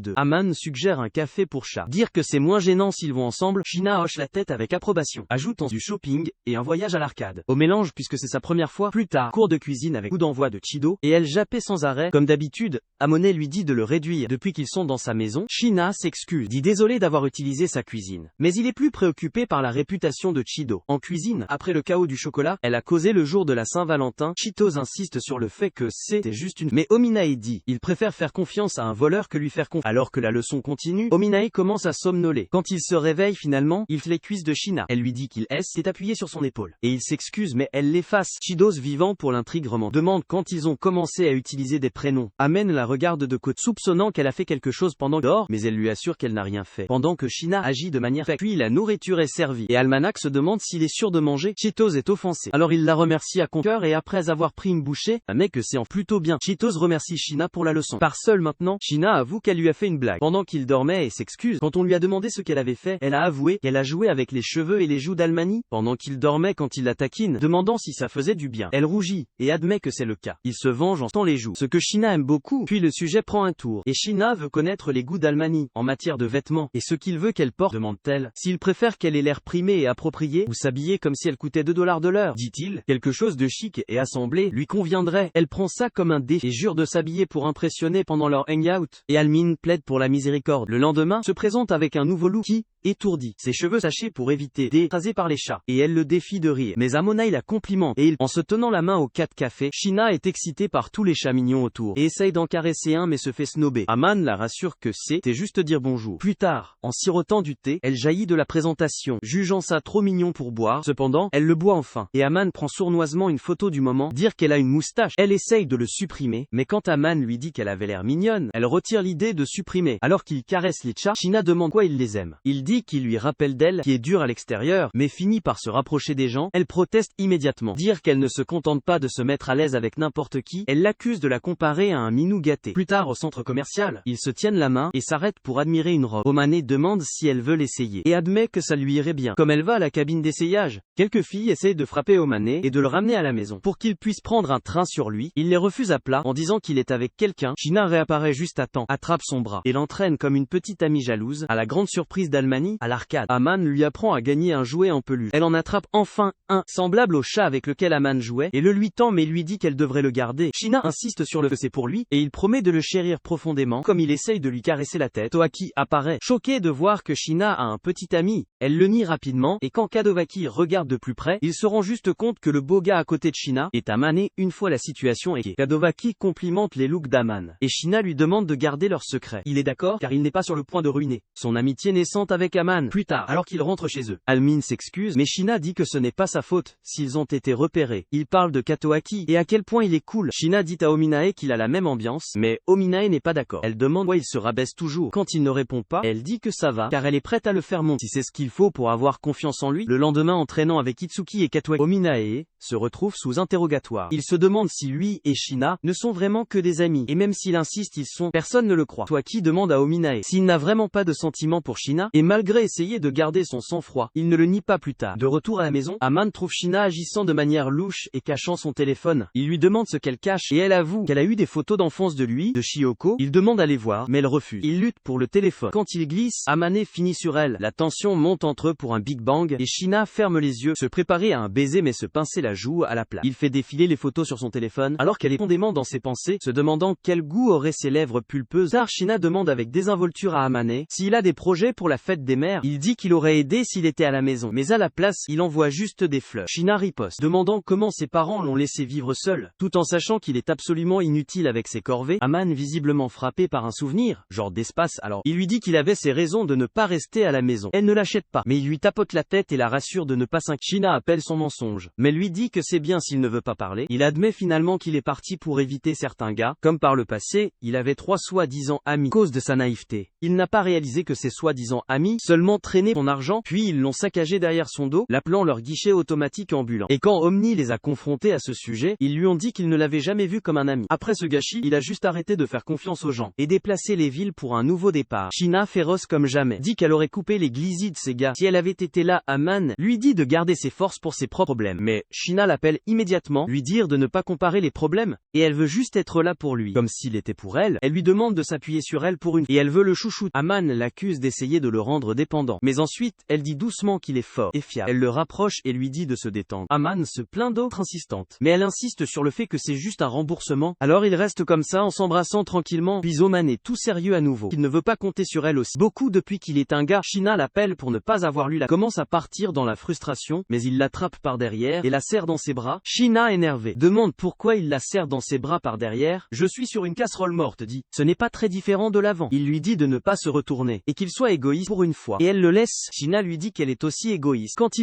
Speaker 1: deux. Aman suggère un café pour chat. Dire que c'est moins gênant s'ils vont ensemble, Shina hoche la tête avec approbation, ajoutant du shopping et un voyage à l'arcade. Au mélange puisque c'est sa première fois. Plus tard, cours de cuisine avec coup d'envoi de Chido, et elle jappait sans arrêt. Comme d'habitude, Amane lui dit de le réduire. Depuis qu'ils sont dans sa maison, Shina s'excuse, dit désolé d'avoir utilisé sa cuisine. Mais il est plus préoccupé par la réputation de Chido. En cuisine, après le chaos du chocolat, elle a causé le jour de la Saint-Valentin. Cheetos insiste sur le fait que c'était juste une... Mais Ominae dit, il préfère faire confiance à un voleur que lui faire confiance. Alors que la leçon continue, Ominae commence à somnoler. Quand il se réveille finalement, il fait les cuisses de Shina. Elle lui dit qu'il s'est appuyé sur son épaule. Et il s'excuse mais elle l'efface. Cheetos vivant pour l'intrigue demande quand ils ont commencé à utiliser des prénoms. Amen la regarde de côté, soupçonnant qu'elle a fait quelque chose pendant dehors, mais elle lui assure qu'elle n'a rien fait. Pendant que Shina agit de manière fake. Puis la nourriture est servie, et Almanac se demande s'il est sûr de manger. Cheetos est offensé. Alors il la remercie à cœur et après avoir pris une bouchée, mais que c'est en plutôt bien. Cheetos remercie Shina pour la leçon. Par seul maintenant, Shina avoue qu'elle lui a fait une blague. Pendant qu'il dormait et s'excuse, quand on lui a demandé ce qu'elle avait fait, elle a avoué qu'elle a joué avec les cheveux et les joues d'Almani. Pendant qu'il dormait quand il la taquine, demandant si ça faisait du bien. Elle rougit, et admet que c'est le cas. Il se venge en tendant les joues, ce que Shina aime beaucoup. Puis le sujet prend un tour, et Shina veut connaître les goûts d'Almani, en matière de vêtements, et ce qu'il veut qu'elle porte, demande-t-elle. S'il préfère qu'elle ait l'air primée et appropriée, ou s'habiller comme si elle coûtait $2 de l'heure, dit-il. Quelque chose de chic et assemblé lui conviendrait. Elle prend ça comme un défi et jure de s'habiller pour impressionner pendant leur hangout, et Almine plaide pour la miséricorde. Le lendemain, se présente avec un nouveau look qui, étourdi, ses cheveux sachés pour éviter d'écraser par les chats, et elle le défie de rire. Mais Amonai la complimente, et en se tenant la main au 4 café, Sheena est excitée par tous les chats mignons autour, et essaye d'en caresser un mais se fait snober. Aman la rassure que c'est juste dire bonjour. Plus tard, en sirotant du thé, elle jaillit de la présentation, jugeant ça trop mignon pour boire. Cependant, elle le boit enfin, et Aman prend sournoisement une photo du moment, dire qu'elle a une moustache. Elle essaye de le supprimer, mais quand Aman lui dit qu'elle avait l'air mignonne, elle retire l'idée de supprimer. Alors qu'il caresse les chats, Sheena demande quoi il les aime. Il dit qu'il lui rappelle d'elle, qui est dure à l'extérieur, mais finit par se rapprocher des gens. Elle proteste immédiatement, dire qu'elle ne se contente pas de se mettre à l'aise avec n'importe qui. Elle l'accuse de la comparer à un minou gâté. Plus tard au centre commercial, ils se tiennent la main, et s'arrêtent pour admirer une robe. Omané demande si elle veut l'essayer, et admet que ça lui irait bien. Comme elle va à la cabine d'essayage, quelques filles essayent de frapper Omané, et de le ramener à la maison, pour qu'il puisse prendre un train sur lui. Il les refuse à plat, en disant qu'il est avec quelqu'un. Sheena réapparaît juste à temps, attrape son bras, et l'entraîne comme une petite amie jalouse, à la grande surprise d'Almani, à l'arcade. Aman lui apprend à gagner un jouet en peluche. Elle en attrape enfin un, semblable au chat avec lequel Aman jouait, et le lui tend mais lui dit qu'elle devrait le garder. Sheena insiste sur le fait que c'est pour lui, et il promet de le chérir profondément, comme il essaye de lui caresser la tête. Toaki apparaît, choquée de voir que Sheena a un petit ami. Elle le nie rapidement, et quand Kadowaki regarde de plus près, il se rend juste compte que le beau gars à côté de Sheena est Aman. Une fois la situation équilibrée, Kadowaki complimente les looks d'Aman, et Sheena lui demande de garder leur secret. Il est d'accord, car il n'est pas sur le point de ruiner son amitié naissante avec Aman. Plus tard, alors qu'ils rentrent chez eux, Almin s'excuse, mais Sheena dit que ce n'est pas sa faute s'ils ont été repérés. Il parle de Katoaki, et à quel point il est cool. Sheena dit à Ominae qu'il a la même ambiance, mais Ominae n'est pas d'accord. Elle demande pourquoi il se rabaisse toujours. Quand il ne répond pas, elle dit que ça va, car elle est prête à le faire monter si c'est ce qu'il faut pour avoir confiance en lui. Le lendemain, entraînant avec Itsuki et Katoaki, Ominae se retrouve sous interrogatoire. Il se demande si lui et Sheena ne sont vraiment que des amis, et même s'il insiste ils sont, personne ne le croit. Toaki demande à Ominae s'il n'a vraiment pas de sentiments pour Sheena, et malgré essayer de garder son sang-froid, il ne le nie pas plus tard. De retour à la maison, Aman trouve Sheena agissant de manière louche et cachant son téléphone. Il lui demande ce qu'elle cache, et elle avoue qu'elle a eu des photos d'enfance de lui, de Shiyoko. Il demande à les voir, mais elle refuse. Il lutte pour le téléphone. Quand il glisse, Amane finit sur elle. La tension monte entre eux pour un Big Bang, et Sheena ferme les yeux, se préparer à un baiser mais se pincer la joue à la place. Il fait défiler les photos sur son téléphone, alors qu'elle est profondément dans ses pensées, se demandant quel goût auraient ses lèvres pulpeuses. Tard, Sheena demande avec désinvolture à Amane s'il a des projets pour la fête des mères. Il dit qu'il aurait aidé s'il était à la maison, mais à la place, il envoie juste des fleurs. Sheena riposte, demandant comment ses parents l'ont laissé vivre seul, tout en sachant qu'il est absolument inutile avec ses corvées. Aman, visiblement frappé par un souvenir, genre d'espace, alors il lui dit qu'il avait ses raisons de ne pas rester à la maison. Elle ne l'achète pas, mais il lui tapote la tête et la rassure de ne pas s'inquiéter. Sheena appelle son mensonge, mais lui dit que c'est bien s'il ne veut pas parler. Il admet finalement qu'il est parti pour éviter certains gars, comme par le passé, il avait 3 soi-disant amis. À cause de sa naïveté, il n'a pas réalisé que ces soi-disant amis seulement traînaient son argent, puis ils l'ont saccagé derrière son dos, l'appelant leur guichet automatique ambulant. Et quand Omni les a confrontés à ce sujet, ils lui ont dit qu'ils ne l'avaient jamais vu comme un ami. Après ce gâchis, il a juste arrêté de faire confiance aux gens, et déplacé les villes pour un nouveau départ. Sheena, féroce comme jamais, dit qu'elle aurait coupé les glisis de ces gars si elle avait été là. Aman lui dit de garder ses forces pour ses propres problèmes, mais Sheena l'appelle immédiatement, lui dire de ne pas comparer les problèmes, et elle veut juste être là pour lui, comme s'il était pour elle. Elle lui demande de s'appuyer sur elle pour une, et elle veut le chouchou. Aman l'accuse d'essayer de le rendre dépendant, mais ensuite, elle dit doucement qu'il est fort et fiable. Elle le rapproche et lui dit de se détendre. Aman se plaint d'autres insistantes, mais elle insiste sur le fait que c'est juste un remboursement. Alors ils restent comme ça en s'embrassant tranquillement, puis Oman est tout sérieux à nouveau. Il ne veut pas compter sur elle aussi. Beaucoup depuis qu'il est un gars. Sheena l'appelle pour ne pas avoir lu la commence à partir dans la frustration, mais il l'attrape par derrière et la serre dans ses bras. Sheena, énervée, demande pourquoi il la serre dans ses bras par derrière. Je suis sur une casserole morte, dit. Ce n'est pas très différent de l'avant. Il lui dit de ne pas se retourner, et qu'il soit égoïste pour une fois. Et elle le laisse. Sheena lui dit qu'elle est aussi égoïste. Quand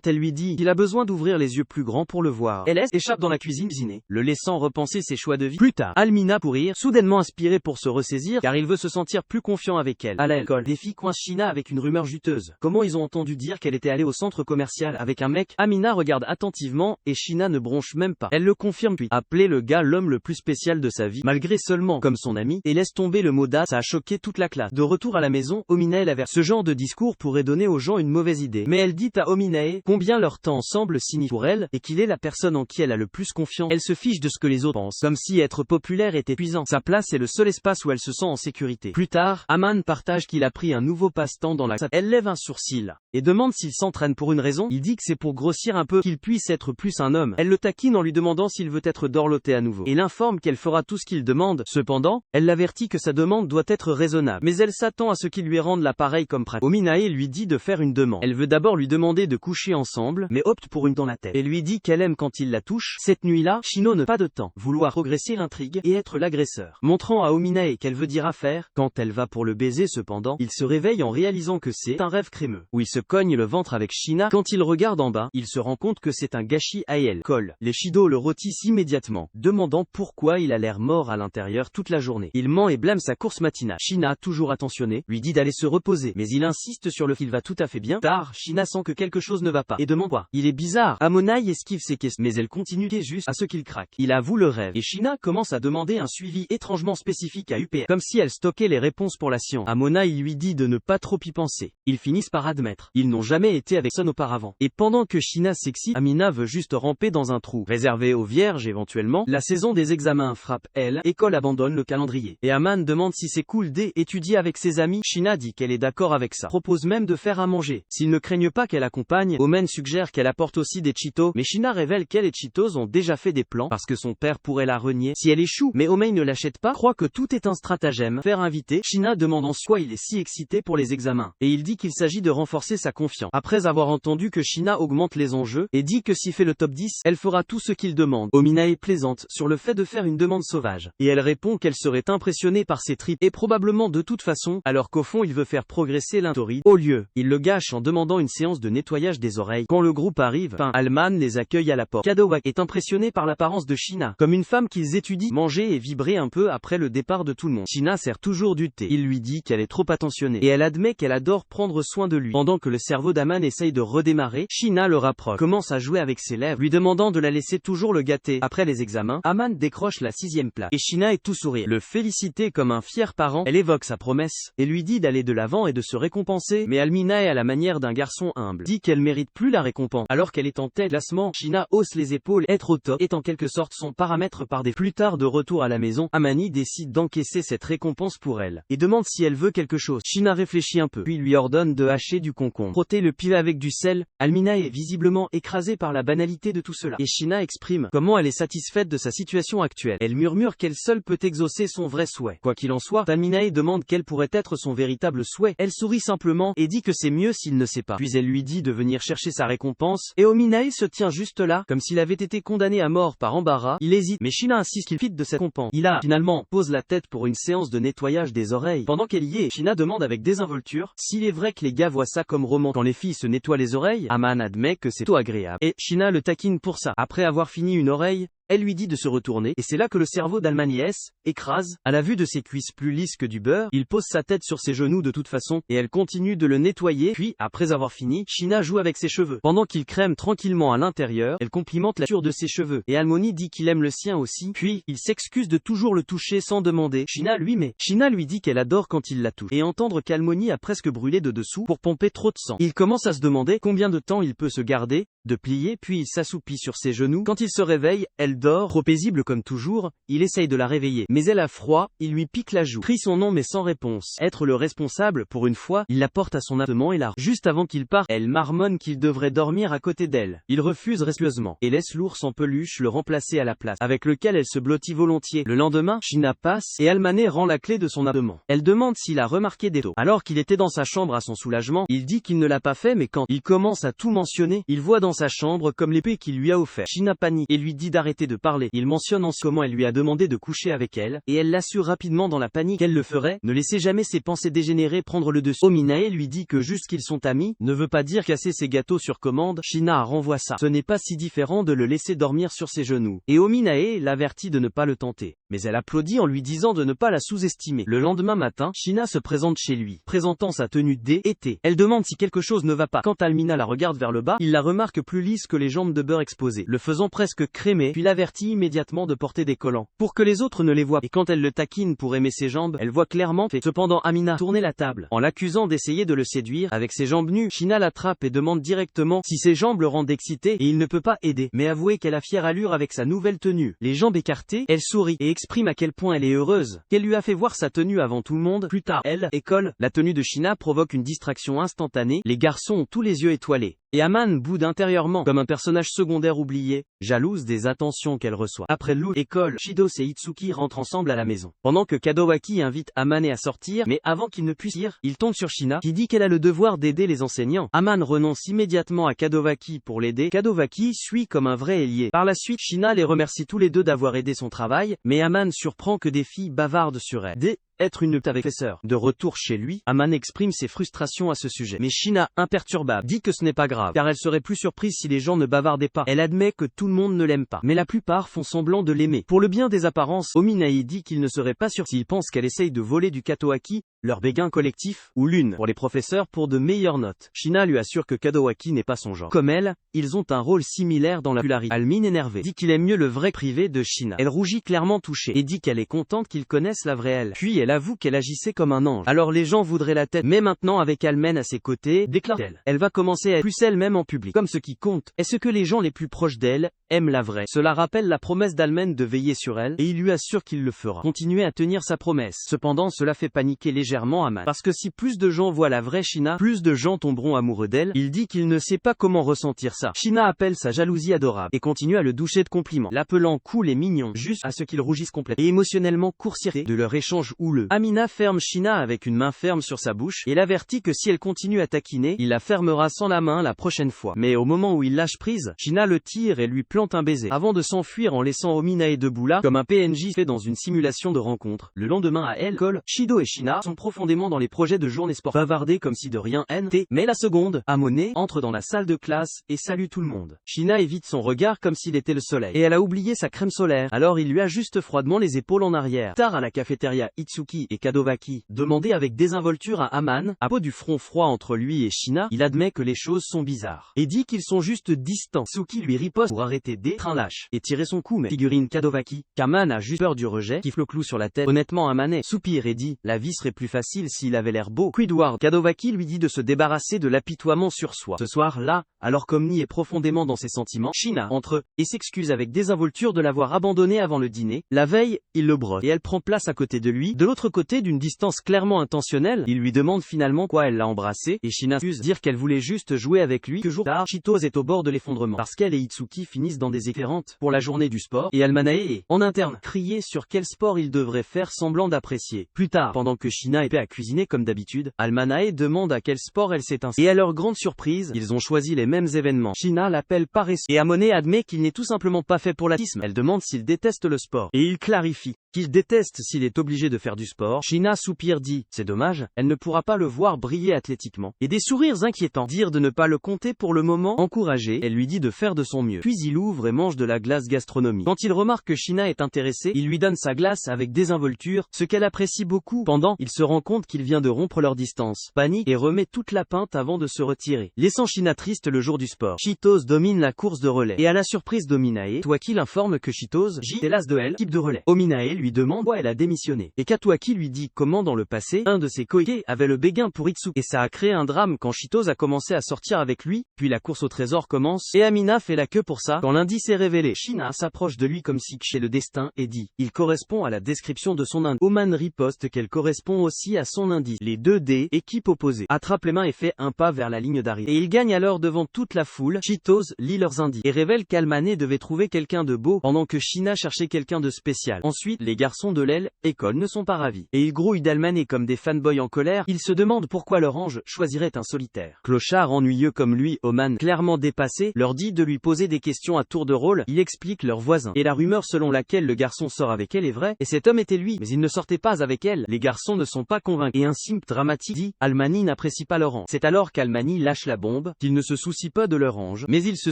Speaker 1: elle lui dit qu'il a besoin d'ouvrir les yeux plus grands pour le voir, elle échappe dans la cuisine cuisiner, le laissant repenser ses choix de vie. Plus tard, Almina pour rire, soudainement inspiré pour se ressaisir, car il veut se sentir plus confiant avec elle. À l'école, des filles coincent Sheena avec une rumeur juteuse. Comment ils ont entendu dire qu'elle était allée au centre commercial avec un mec? Amina regarde attentivement, et Sheena ne bronche même pas. Elle le confirme puis, appeler le gars l'homme le plus spécial de sa vie, malgré seulement, comme son ami, et laisse tomber le mot date. Ça a choqué toute la classe. De retour à la maison, Ominae l'avertit. Ce genre de discours pourrait donner aux gens une mauvaise idée, mais elle dit à Ominae Alminae, combien leur temps ensemble signifie pour elle, et qu'il est la personne en qui elle a le plus confiance. Elle se fiche de ce que les autres pensent, comme si être populaire était épuisant. Sa place est le seul espace où elle se sent en sécurité. Plus tard, Aman partage qu'il a pris un nouveau passe-temps dans la salle. Elle lève un sourcil et demande s'il s'entraîne pour une raison. Il dit que c'est pour grossir un peu, qu'il puisse être plus un homme. Elle le taquine en lui demandant s'il veut être dorloté à nouveau, et l'informe qu'elle fera tout ce qu'il demande. Cependant, elle l'avertit que sa demande doit être raisonnable, mais elle s'attend à ce qu'il lui rende l'appareil comme pratique. Ominae lui dit de faire une demande. Elle veut d'abord lui demander de coucher ensemble, mais opte pour une dans la tête, et lui dit qu'elle aime quand il la touche. Cette nuit-là, Shino n'a pas de temps, vouloir progresser l'intrigue et être l'agresseur, montrant à Ominae qu'elle veut dire affaire. Quand elle va pour le baiser cependant, il se réveille en réalisant que c'est un rêve crémeux, où il se cogne le ventre avec Shina. Quand il regarde en bas, il se rend compte que c'est un gâchis à elle. Colle. Les Shido le rôtissent immédiatement, demandant pourquoi il a l'air mort à l'intérieur toute la journée. Il ment et blâme sa course matinale. Shina, toujours attentionnée, lui dit d'aller se reposer, mais il insiste sur le qu'il va tout à fait bien. Tard, Shina sent que quelque chose ne va pas, et demande quoi. Il est bizarre. Amonai esquive ses questions, mais elle continue juste à ce qu'il craque. Il avoue le rêve, et Shina commence à demander un suivi étrangement spécifique à UPR, comme si elle stockait les réponses pour la science. Amonai lui dit de ne pas trop y penser. Ils finissent par admettre. Ils n'ont jamais été avec son auparavant. Et pendant que Shina s'excite, Amina veut juste ramper dans un trou, réservé aux vierges éventuellement. La saison des examens frappe, elle, école abandonne le calendrier. Et Aman demande si c'est cool d'étudier avec ses amis. Shina dit qu'elle est d'accord avec ça. Propose même de faire à manger. S'ils ne craignent pas qu'elle accompagne, Omen suggère qu'elle apporte aussi des Cheetos, mais Shina révèle qu'elle et Cheetos ont déjà fait des plans, parce que son père pourrait la renier si elle échoue. Mais Omen ne l'achète pas, croit que tout est un stratagème. Faire inviter, Shina demande en soi il est si excité pour les examens. Et il dit qu'il s'agit de renforcer sa confiance. Après avoir entendu que Shina augmente les enjeux, et dit que s'il fait le top 10, elle fera tout ce qu'il demande. Ominae plaisante sur le fait de faire une demande sauvage. Et elle répond qu'elle serait impressionnée par ses tripes, et probablement de toute façon, alors qu'au fond il veut faire progresser l'intoride. Au lieu, il le gâche en demandant une séance de nettoyage des oreilles. Quand le groupe arrive, Alman les accueille à la porte. Kadowak est impressionné par l'apparence de Shina, comme une femme qu'ils étudient, manger et vibrer un peu après le départ de tout le monde. Shina sert toujours du thé. Il lui dit qu'elle est trop attentionnée, et elle admet qu'elle adore prendre soin de lui. Pendant que le cerveau d'Aman essaye de redémarrer, Shina le rapproche, commence à jouer avec ses lèvres, lui demandant de la laisser toujours le gâter. Après les examens, Aman décroche la 6e place, et Shina est tout sourire. Le féliciter comme un fier parent, elle évoque sa promesse, et lui dit d'aller de l'avant et de se récompenser, mais Alminae à la manière d'un garçon humble, dit qu'elle mérite plus la récompense. Alors qu'elle est en tête classement, Shina hausse les épaules. Être au top est en quelque sorte son paramètre par des. Plus tard de retour à la maison, Amani décide d'encaisser cette récompense pour elle, et demande si elle veut quelque chose. Shina réfléchit un peu, puis lui ordonne de hacher du concombre. Frotter le pied avec du sel. Alminae est visiblement écrasée par la banalité de tout cela, et Shina exprime comment elle est satisfaite de sa situation actuelle. Elle murmure qu'elle seule peut exaucer son vrai souhait. Quoi qu'il en soit, Alminae demande quel pourrait être son véritable souhait. Elle sourit simplement, et dit que c'est mieux s'il ne sait pas. Puis elle lui dit de venir chercher sa récompense, et Ominae se tient juste là, comme s'il avait été condamné à mort par embarras. Il hésite, mais Shina insiste qu'il quitte de cette récompense. Il a, finalement, pose la tête pour une séance de nettoyage des oreilles. Pendant qu'elle y est, Shina demande avec désinvolture s'il est vrai que les gars voient ça comme roman quand les filles se nettoient les oreilles. Aman admet que c'est plutôt agréable, et Shina le taquine pour ça. Après avoir fini une oreille, elle lui dit de se retourner, et c'est là que le cerveau d'Almaniès écrase. À la vue de ses cuisses plus lisses que du beurre, il pose sa tête sur ses genoux de toute façon, et elle continue de le nettoyer. Puis, après avoir fini, Shina joue avec ses cheveux. Pendant qu'il crème tranquillement à l'intérieur, elle complimente la texture de ses cheveux, et Almoni dit qu'il aime le sien aussi. Puis, il s'excuse de toujours le toucher sans demander. Shina lui dit qu'elle adore quand il la touche, et entendre qu'Almoni a presque brûlé de dessous pour pomper trop de sang. Il commence à se demander combien de temps il peut se garder de plier, puis il s'assoupit sur ses genoux. Quand il se réveille, elle dort, trop paisible comme toujours. Il essaye de la réveiller, mais elle a froid. Il lui pique la joue, crie son nom mais sans réponse. Être le responsable, pour une fois, il la porte à son appartement et la. Juste avant qu'il parte, elle marmonne qu'il devrait dormir à côté d'elle. Il refuse respectueusement, et laisse l'ours en peluche le remplacer à la place, avec lequel elle se blottit volontiers. Le lendemain, Shina passe, et Almané rend la clé de son appartement. Elle demande s'il a remarqué des taux. Alors qu'il était dans sa chambre à son soulagement, il dit qu'il ne l'a pas fait, mais quand il commence à tout mentionner, il voit dans sa chambre comme l'épée qu'il lui a offert. Shina panique, et lui dit d'arrêter de parler. Il mentionne en comment elle lui a demandé de coucher avec elle, et elle l'assure rapidement dans la panique qu'elle le ferait. Ne laissez jamais ses pensées dégénérées prendre le dessus. Ominae lui dit que juste qu'ils sont amis, ne veut pas dire casser ses gâteaux sur commande. Shina renvoie ça. Ce n'est pas si différent de le laisser dormir sur ses genoux. Et Ominae l'avertit de ne pas le tenter. Mais elle applaudit en lui disant de ne pas la sous-estimer. Le lendemain matin, Shina se présente chez lui, présentant sa tenue d'été. Elle demande si quelque chose ne va pas. Quand Almina la regarde vers le bas, il la remarque plus lisse que les jambes de beurre exposées, le faisant presque crémer, puis l'avertit immédiatement de porter des collants, pour que les autres ne les voient. Et quand elle le taquine pour aimer ses jambes, elle voit clairement fait. Cependant Amina tournait la table, en l'accusant d'essayer de le séduire, avec ses jambes nues. Shina l'attrape et demande directement si ses jambes le rendent excité, et il ne peut pas aider, mais avouer qu'elle a fière allure avec sa nouvelle tenue. Les jambes écartées, elle sourit, et exprime à quel point elle est heureuse, qu'elle lui a fait voir sa tenue avant tout le monde. Plus tard, école, la tenue de Shina provoque une distraction instantanée, les garçons ont tous les yeux étoilés. Et Aman boude intérieurement, comme un personnage secondaire oublié, jalouse des attentions qu'elle reçoit. Après l'école, Shidos et Itsuki rentrent ensemble à la maison. Pendant que Kadowaki invite Amane à sortir, mais avant qu'il ne puisse dire, il tombe sur Shina, qui dit qu'elle a le devoir d'aider les enseignants. Aman renonce immédiatement à Kadowaki pour l'aider. Kadowaki suit comme un vrai ailier. Par la suite, Shina les remercie tous les deux d'avoir aidé son travail, mais Aman surprend que des filles bavardent sur elle. Être une avec les sœurs. De retour chez lui, Aman exprime ses frustrations à ce sujet. Mais Shina, imperturbable, dit que ce n'est pas grave, car elle serait plus surprise si les gens ne bavardaient pas. Elle admet que tout le monde ne l'aime pas, mais la plupart font semblant de l'aimer. Pour le bien des apparences, Ominae dit qu'il ne serait pas sûr s'il pense qu'elle essaye de voler du Katowaki, leur béguin collectif, ou l'une, pour les professeurs pour de meilleures notes. Shina lui assure que Kadowaki n'est pas son genre. Comme elle, ils ont un rôle similaire dans la popularité. Almine, énervée, dit qu'il aime mieux le vrai privé de Shina. Elle rougit clairement touchée, et dit qu'elle est contente qu'ils connaissent la vraie elle. Puis elle avoue qu'elle agissait comme un ange. Alors les gens voudraient la tête, mais maintenant avec Almen à ses côtés, déclare-t-elle, elle va commencer à être plus elle-même en public. Comme ce qui compte, est ce que les gens les plus proches d'elle aiment la vraie. Cela rappelle la promesse d'Almen de veiller sur elle, et il lui assure qu'il le fera. Continuer à tenir sa promesse. Cependant, cela fait paniquer légèrement Aman. Parce que si plus de gens voient la vraie Shina, plus de gens tomberont amoureux d'elle. Il dit qu'il ne sait pas comment ressentir ça. Shina appelle sa jalousie adorable, et continue à le doucher de compliments, l'appelant cool et mignon, juste à ce qu'il rougisse complètement, et émotionnellement court-ciré de leur échange houleux. Amina ferme Shina avec une main ferme sur sa bouche, et l'avertit que si elle continue à taquiner, il la fermera sans la main la prochaine fois. Mais au moment où il lâche prise, Shina le tire et lui plante un baiser, avant de s'enfuir en laissant Ominae debout là, comme un PNJ fait dans une simulation de rencontre. Le lendemain à l'école, Shido et Shina sont profondément dans les projets de journée sport, bavardés comme si de rien mais la seconde, Amone, entre dans la salle de classe, et salue tout le monde. Shina évite son regard comme s'il était le soleil, et elle a oublié sa crème solaire, alors il lui ajuste froidement les épaules en arrière. Tard à la cafétéria, Itsuki et Kadowaki, demandé avec désinvolture à Aman, à peau du front froid entre lui et Shina, il admet que les choses sont bizarres, et dit qu'ils sont juste distants. Suki lui riposte pour arrêter des trains lâches, et tirer son coup mais figurine Kadowaki, qu'Aman a juste peur du rejet, kiffe le clou sur la tête. Honnêtement Amane soupire et dit, la vie serait plus facile s'il avait l'air beau. Quidward, Kadowaki lui dit de se débarrasser de l'apitoiement sur soi. Ce soir-là, alors qu'Omni est profondément dans ses sentiments, Shina entre, et s'excuse avec désinvolture de l'avoir abandonné avant le dîner. La veille, il le brosse, et elle prend place à côté de lui. De l'autre côté d'une distance clairement intentionnelle, il lui demande finalement quoi elle l'a embrassé, et Shina accuse dire qu'elle voulait juste jouer avec lui. Que jour tard, Shitos est au bord de l'effondrement, parce qu'elle et Itsuki finissent dans des différentes pour la journée du sport, et Almanae est, en interne, crié sur quel sport il devrait faire semblant d'apprécier. Plus tard, pendant que Shina est à cuisiner comme d'habitude, Almanae demande à quel sport elle s'est inscrite. Et à leur grande surprise, ils ont choisi les mêmes événements. Shina l'appelle paresseux, et Amone admet qu'il n'est tout simplement pas fait pour l'athlétisme. Elle demande s'il déteste le sport, et il clarifie qu'il déteste s'il est obligé de faire du sport. Shina soupire dit, c'est dommage, elle ne pourra pas le voir briller athlétiquement. Et des sourires inquiétants, dire de ne pas le compter pour le moment. Encouragée, elle lui dit de faire de son mieux. Puis il ouvre et mange de la glace gastronomie. Quand il remarque que Shina est intéressée, il lui donne sa glace avec désinvolture, ce qu'elle apprécie beaucoup. Pendant, il se rend compte qu'il vient de rompre leur distance. Panique et remet toute la pinte avant de se retirer, laissant Shina triste le jour du sport. Shitos domine la course de relais, et à la surprise d'Ominae, Twaki l'informe que Shitos, est l'as de elle, type de relais. Ominae lui demande pourquoi elle a démissionné, et Katwaki lui dit comment dans le passé, un de ses coéquipiers avait le béguin pour Itsuki, et ça a créé un drame quand Shitos a commencé à sortir avec lui, puis la course au trésor commence, et Amina fait la queue pour ça, quand l'indice est révélé. Shina s'approche de lui comme si chez le destin, et dit, il correspond à la description de son indice. Oman riposte qu'elle correspond aussi à son indice. Les deux dés, équipe opposée, attrape les mains et fait un pas vers la ligne d'arrivée, et il gagne alors devant toute la foule. Shitos lit leurs indices, et révèle qu'Almane devait trouver quelqu'un de beau, pendant que Shina cherchait quelqu'un de spécial. Ensuite, les garçons de l'école ne sont pas ravis, et ils grouillent d'Almane comme des fanboys en colère. Ils se demandent pourquoi leur ange choisirait un solitaire. Clochard ennuyeux comme lui, Oman, clairement dépassé, leur dit de lui poser des questions à tour de rôle. Il explique leurs voisins, et la rumeur selon laquelle le garçon sort avec elle est vraie, et cet homme était lui, mais il ne sortait pas avec elle. Les garçons ne sont pas convaincus, et un simp dramatique dit, Almani n'apprécie pas leur ange. C'est alors qu'Almani lâche la bombe, qu'il ne se soucie pas de leur ange, mais il se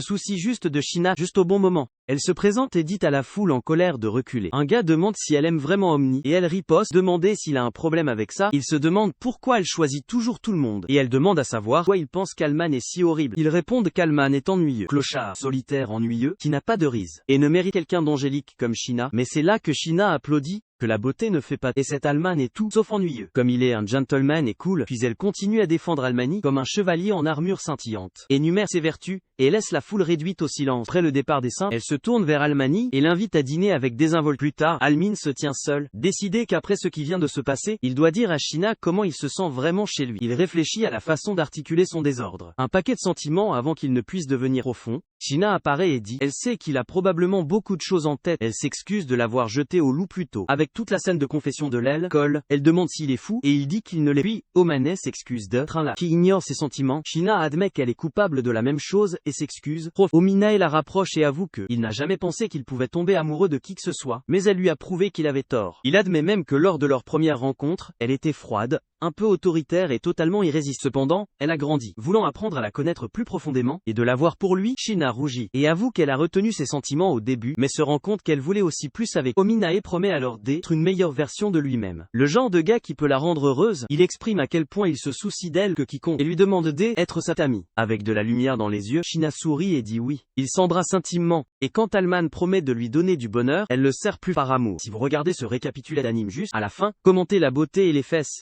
Speaker 1: soucie juste de Shina, juste au bon moment. Elle se présente et dit à la foule en colère de reculer. Un gars demande si elle aime vraiment Omni, et elle riposte, demander s'il a un problème avec ça. Il se demande pourquoi elle choisit toujours tout le monde, et elle demande à savoir pourquoi il pense qu'Alman est si horrible. Ils répondent qu'Alman est ennuyeux, clochard, solitaire, ennuyeux, qui n'a pas de rise, et ne mérite quelqu'un d'angélique comme Sheena, mais c'est là que Sheena applaudit, que la beauté ne fait pas, et cet Alman est tout sauf ennuyeux, comme il est un gentleman et cool, puis elle continue à défendre Almani comme un chevalier en armure scintillante, énumère ses vertus, et laisse la foule réduite au silence. Après le départ des saints, elle se tourne vers Almani, et l'invite à dîner avec désinvolte. Plus tard, Almin se tient seul, décidé qu'après ce qui vient de se passer, il doit dire à Sheena comment il se sent vraiment chez lui. Il réfléchit à la façon d'articuler son désordre. Un paquet de sentiments avant qu'il ne puisse devenir profond. Sheena apparaît et dit, elle sait qu'il a probablement beaucoup de choses en tête, elle s'excuse de l'avoir jeté au loup plus tôt. Avec toute la scène de confession de l'alcool, elle demande s'il est fou, et il dit qu'il ne l'est. Puis, Omanes s'excuse de Trinla, qui ignore ses sentiments. Sheena admet qu'elle est coupable de la même chose, et s'excuse. Ominae la rapproche et avoue que, il n'a jamais pensé qu'il pouvait tomber amoureux de qui que ce soit, mais elle lui a prouvé qu'il avait tort. Il admet même que lors de leur première rencontre, elle était froide, un peu autoritaire et totalement irrésistible. Cependant, elle a grandi, voulant apprendre à la connaître plus profondément, et de l'avoir pour lui. Sheena rougit, et avoue qu'elle a retenu ses sentiments au début, mais se rend compte qu'elle voulait aussi plus avec. Ominae promet alors d'être une meilleure version de lui-même. Le genre de gars qui peut la rendre heureuse, il exprime à quel point il se soucie d'elle que quiconque, et lui demande d'être sa amie. Avec de la lumière dans les yeux, Sheena sourit et dit oui. Ils s'embrassent intimement, et quand Alman promet de lui donner du bonheur, elle le serre plus par amour. Si vous regardez ce récapitulatif d'anime juste, à la fin, commentez la beauté et les fesses.